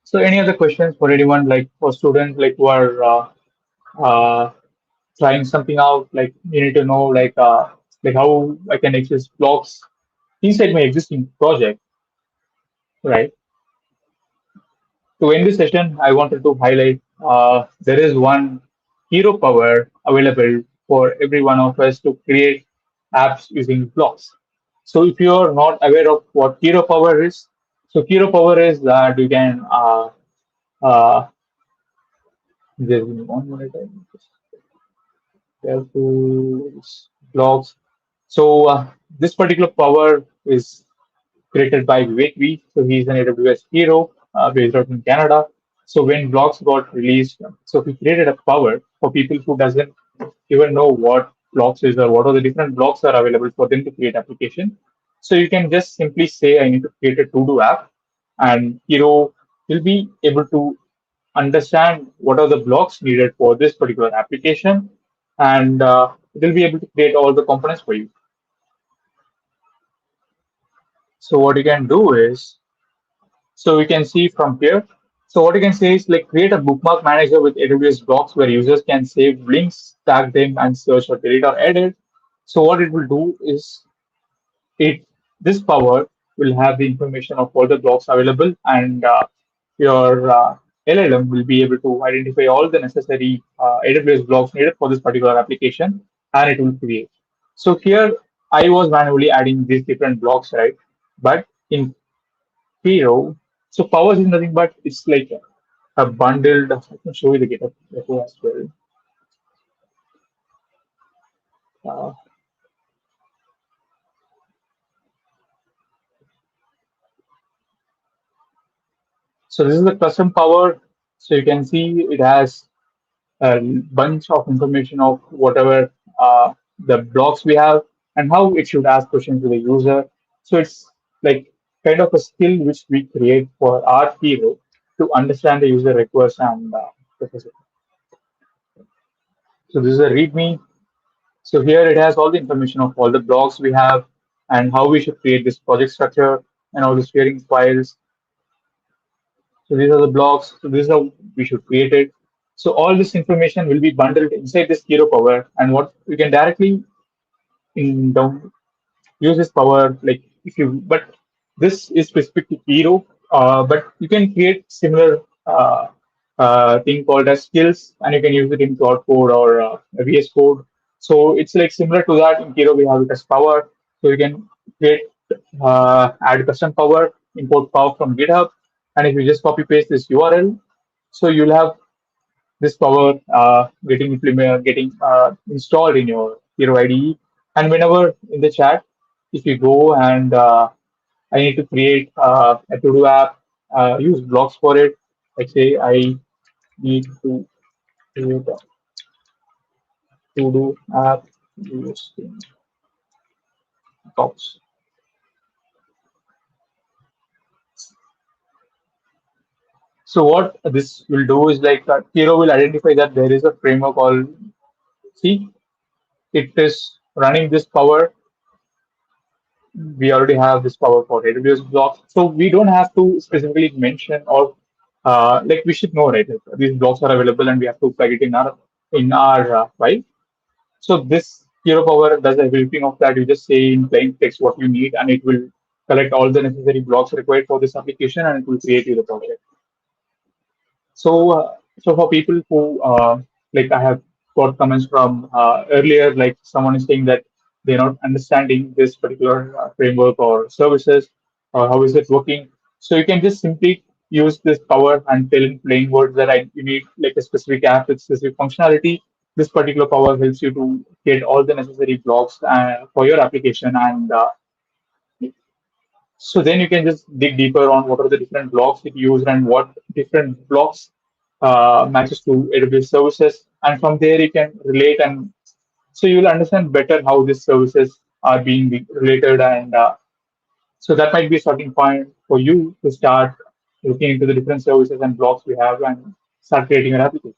So, any other questions for anyone, like for students, like who are uh, trying something out? Like you need to know, like how I can access blocks inside my existing project, right? To end this session, I wanted to highlight there is one hero power available for every one of us to create apps using blocks. So if you are not aware of what hero power is, so hero power is that you can uh, just give me 1 minute. DevTools, blocks. So this particular power is created by Vivek V. So he's an AWS hero based out in Canada. So when blocks got released, so he created a power for people who doesn't even know what blocks is or what are the different blocks are available for them to create application. So you can just simply say I need to create a to-do app, and Hero will be able to understand what are the blocks needed for this particular application, and it will be able to create all the components for you. So what you can do is, so we can see from here. So what you can say is like create a bookmark manager with AWS blocks where users can save links, tag them, and search or delete or edit. So what it will do is it this power will have the information of all the blocks available, and your LLM will be able to identify all the necessary AWS blocks needed for this particular application, and it will create. So here I was manually adding these different blocks, right? But in Hero, so powers is nothing but it's like a bundled. I can show you the GitHub repo as well. Uh, so this is the custom power. So you can see it has a bunch of information of whatever the blocks we have and how it should ask questions to the user. So it's like kind of a skill which we create for our hero to understand the user request and process it. So this is a README. So here it has all the information of all the blocks we have and how we should create this project structure and all the sharing files. So these are the blocks. So this is how we should create it. So all this information will be bundled inside this Hero Power, and what we can directly down use this power like if you but this is specific to hero but you can create similar thing called as skills, and you can use it in cloud code or vs code. So it's like similar to that. In hero we have it as power, so you can create add custom power, import power from github, and if you just copy paste this url, so you'll have this power getting installed in your Hero IDE. And whenever in the chat, if you go and I need to create a to-do app, use blocks for it. Like say I need to create a to-do app using blocks. So what this will do is like Hero will identify that there is a framework called see it is running this power. We already have this power for AWS blocks. So we don't have to specifically mention or like we should know, right? Like, these blocks are available and we have to plug it in our file. So this Hero Power does everything of that. You just say in plain text what you need, and it will collect all the necessary blocks required for this application, and it will create you the project. So, so for people who like I have got comments from earlier, like someone is saying that they're not understanding this particular framework or services or how is it working. So you can just simply use this power and tell in plain words that you need like a specific app with specific functionality. This particular power helps you to get all the necessary blocks for your application, and so then you can just dig deeper on what are the different blocks it used and what different blocks matches to AWS services. And from there you can relate, and so you will understand better how these services are being related, and So that might be a starting point for you to start looking into the different services and blocks we have and start creating your application.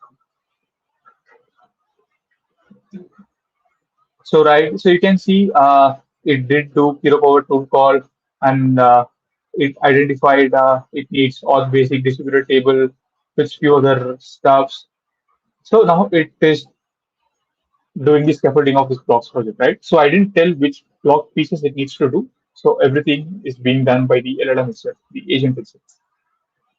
So right, so you can see it did do Kiro Power tool call and it identified it needs all basic distributor table with few other stuffs. So now it is doing the scaffolding of this blocks project, right? So I didn't tell which block pieces it needs to do. So everything is being done by the LLM itself, the agent itself.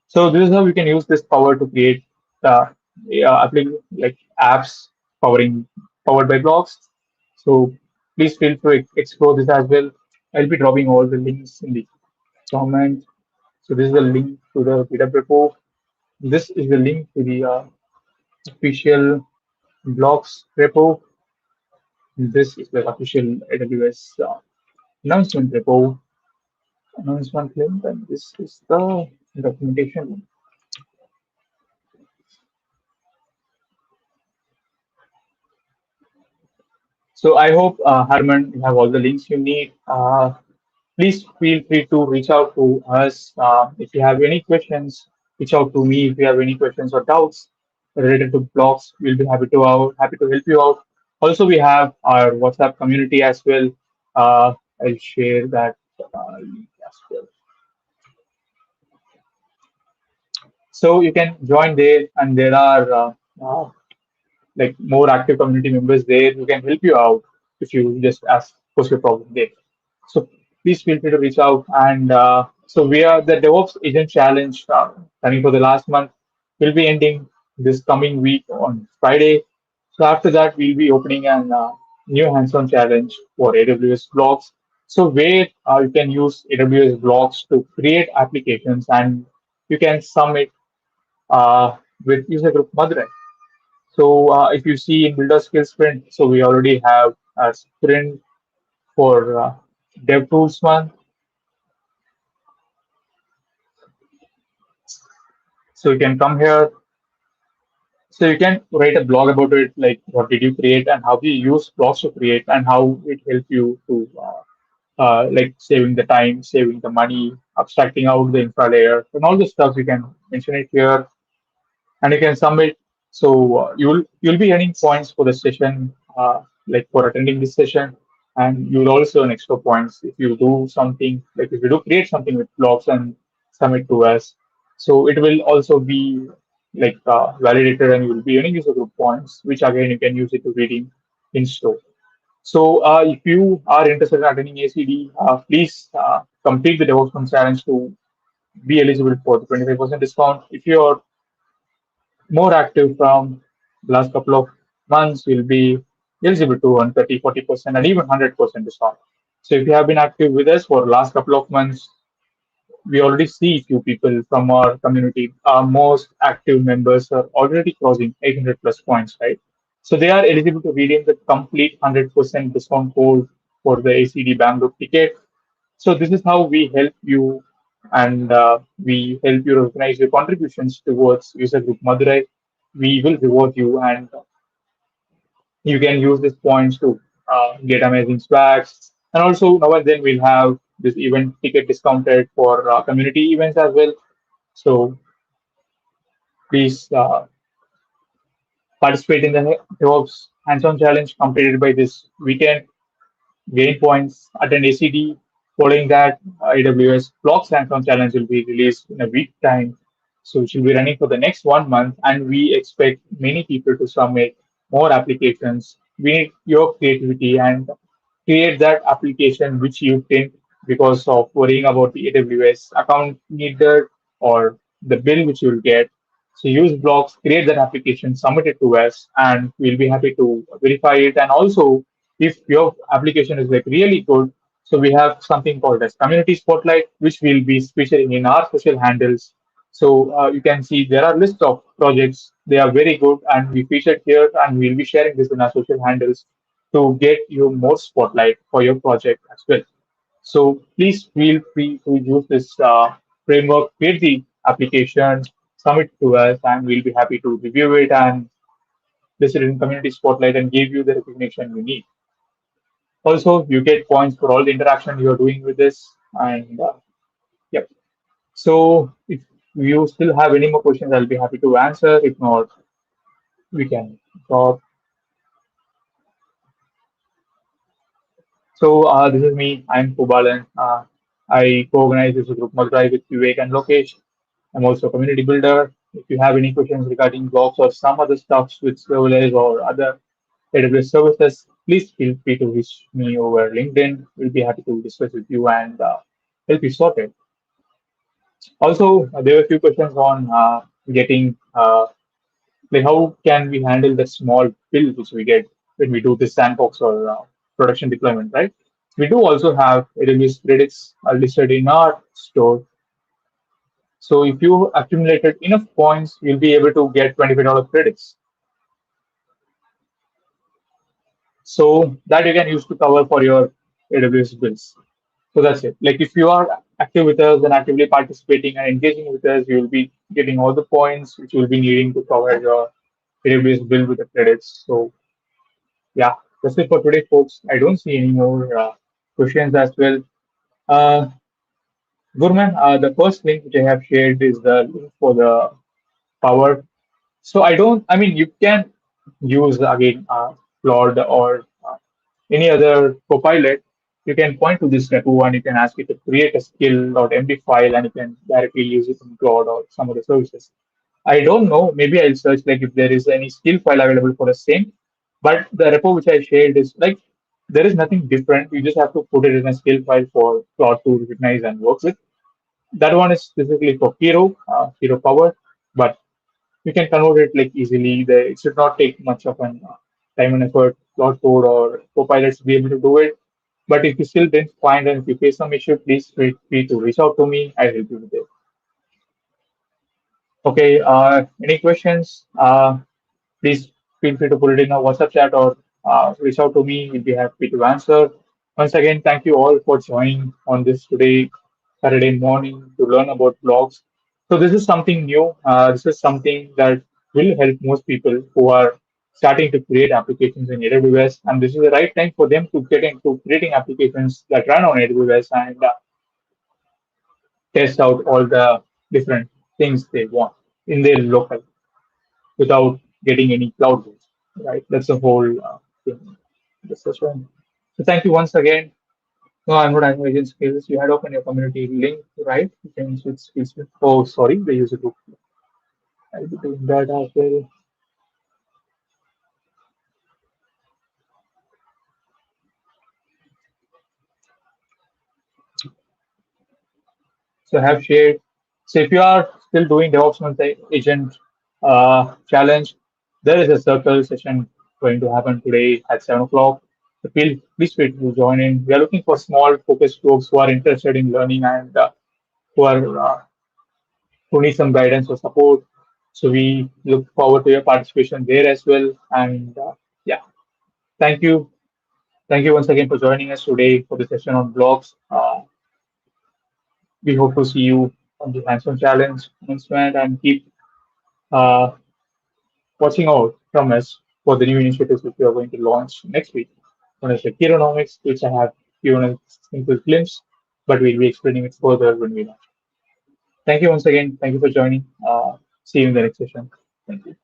So this is how we can use this power to create like apps powering powered by blocks. So please feel free to explore this as well. I'll be dropping all the links in the comment. So this is the link to the GitHub repo. This is the link to the official blocks repo. This is the official AWS announcement repo, announcement link, and this is the documentation. So I hope, Harman, you have all the links you need. Please feel free to reach out to us. If you have any questions, reach out to me. If you have any questions or doubts related to blogs, we'll be happy to help you out. Also, we have our WhatsApp community as well. I'll share that link as well. So you can join there, and there are like more active community members there who can help you out if you just ask post your problem there. So please feel free to reach out. And so we are the DevOps Agent Challenge running for the last month. Will be ending this coming week on Friday. So after that, we'll be opening an new hands-on challenge for AWS Blocks. So where you can use AWS Blocks to create applications and you can submit with user group Madurai. So if you see in Builder Skills Sprint, so we already have a sprint for DevTools one. So you can come here. So you can write a blog about it, like what did you create and how do you use blocks to create and how it helps you to like saving the time, saving the money, abstracting out the infra layer, and all the stuff you can mention it here. And you can submit. So you'll be earning points for the session, like for attending this session, and you'll also earn extra points if you do something like if you do create something with blocks and submit to us. So it will also be like validated, and you will be earning user group points, which again you can use it to redeem in store. So if you are interested in attending ACD, please complete the DevOps challenge to be eligible for the 25% discount. If you're more active from the last couple of months, you'll be eligible to earn 30, 40%, and even 100% discount. So if you have been active with us for the last couple of months, we already see few people from our community. Our most active members are already crossing 800 plus points, right? So they are eligible to redeem the complete 100% discount code for the ACD Bangalore ticket. So this is how we help you, and we help you recognize your contributions towards user group Madurai. We will reward you, and you can use these points to get amazing swags. And also now and then we'll have this event ticket discounted for community events as well. So please participate in the DevOps hands-on challenge completed by this weekend. Gain points, attend ACD. Following that, AWS Blocks hands-on challenge will be released in a week time. So it will be running for the next 1 month, and we expect many people to submit more applications. We need your creativity and create that application which you think because of worrying about the AWS account needed or the bill which you'll get. So use blocks, create that application, submit it to us, and we'll be happy to verify it. And also, if your application is like really good, so we have something called as community spotlight, which we'll be featuring in our social handles. So you can see there are list of projects. They are very good, and we featured here, and we'll be sharing this in our social handles to get you more spotlight for your project as well. So please feel free to use this framework, create the application, submit to us, and we'll be happy to review it and list it in community spotlight and give you the recognition you need. Also, you get points for all the interaction you are doing with this, And yep. So if you still have any more questions, I'll be happy to answer. If not, we can talk. So this is me. I'm Kubalan. I co-organize this group Madurai with Vivek and Lokesh. I'm also a community builder. If you have any questions regarding blocks or some other stuffs with serverless or other AWS services, please feel free to reach me over LinkedIn. We'll be happy to discuss with you and help you sort it. Also, there were a few questions on getting like how can we handle the small bill which we get when we do this sandbox or production deployment, right? We do also have AWS credits listed in our store. So if you accumulated enough points, you'll be able to get $25 credits. So that you can use to cover for your AWS bills. So that's it. Like if you are active with us and actively participating and engaging with us, you will be getting all the points which you will be needing to cover your AWS bill with the credits. So yeah, that's it for today, folks. I don't see any more questions as well. Uh, Gurman, the first link which I have shared is the link for the power. So I don't, I mean, you can use again Claude or any other copilot. You can point to this repo and you can ask it to create a skill.md file and you can directly use it in Claude or some other services. I don't know. Maybe I'll search like if there is any skill file available for the same. But the repo which I shared is like there is nothing different. You just have to put it in a skill file for Claude to recognize and work with. That one is specifically for Hero Power, but you can convert it like easily. It should not take much of an time and effort, Claude Code or Copilot to be able to do it. But if you still didn't find and if you face some issue, please feel free to reach out to me. I'll help you with it. Okay. Any questions? Please feel free to put it in our WhatsApp chat or reach out to me. We'll be happy to answer. Once again, thank you all for joining on this today, Saturday morning, to learn about blogs. So this is something new. This is something that will help most people who are starting to create applications in AWS, and this is the right time for them to get into creating applications that run on AWS and test out all the different things they want in their local without getting any cloud bills, right? That's the whole thing. Discussion. So thank you once again. No, I'm not animation skills. You had opened your community link, right? You can switch skills. Oh, sorry, the user group. I'll be doing that as well. So I have shared. So if you are still doing DevOps agent challenge, there is a circle session going to happen today at 7 o'clock. So please feel free to join in. We are looking for small focused groups who are interested in learning and who are who need some guidance or support. So we look forward to your participation there as well. And yeah, thank you. Thank you once again for joining us today for the session on blogs. We hope to see you on the hands-on challenge announcement and keep uh, watching out from us for the new initiatives which we are going to launch next week. One is the Keronomics, which I have given a simple glimpse, but we'll be explaining it further when we launch. Thank you once again. Thank you for joining. See you in the next session. Thank you.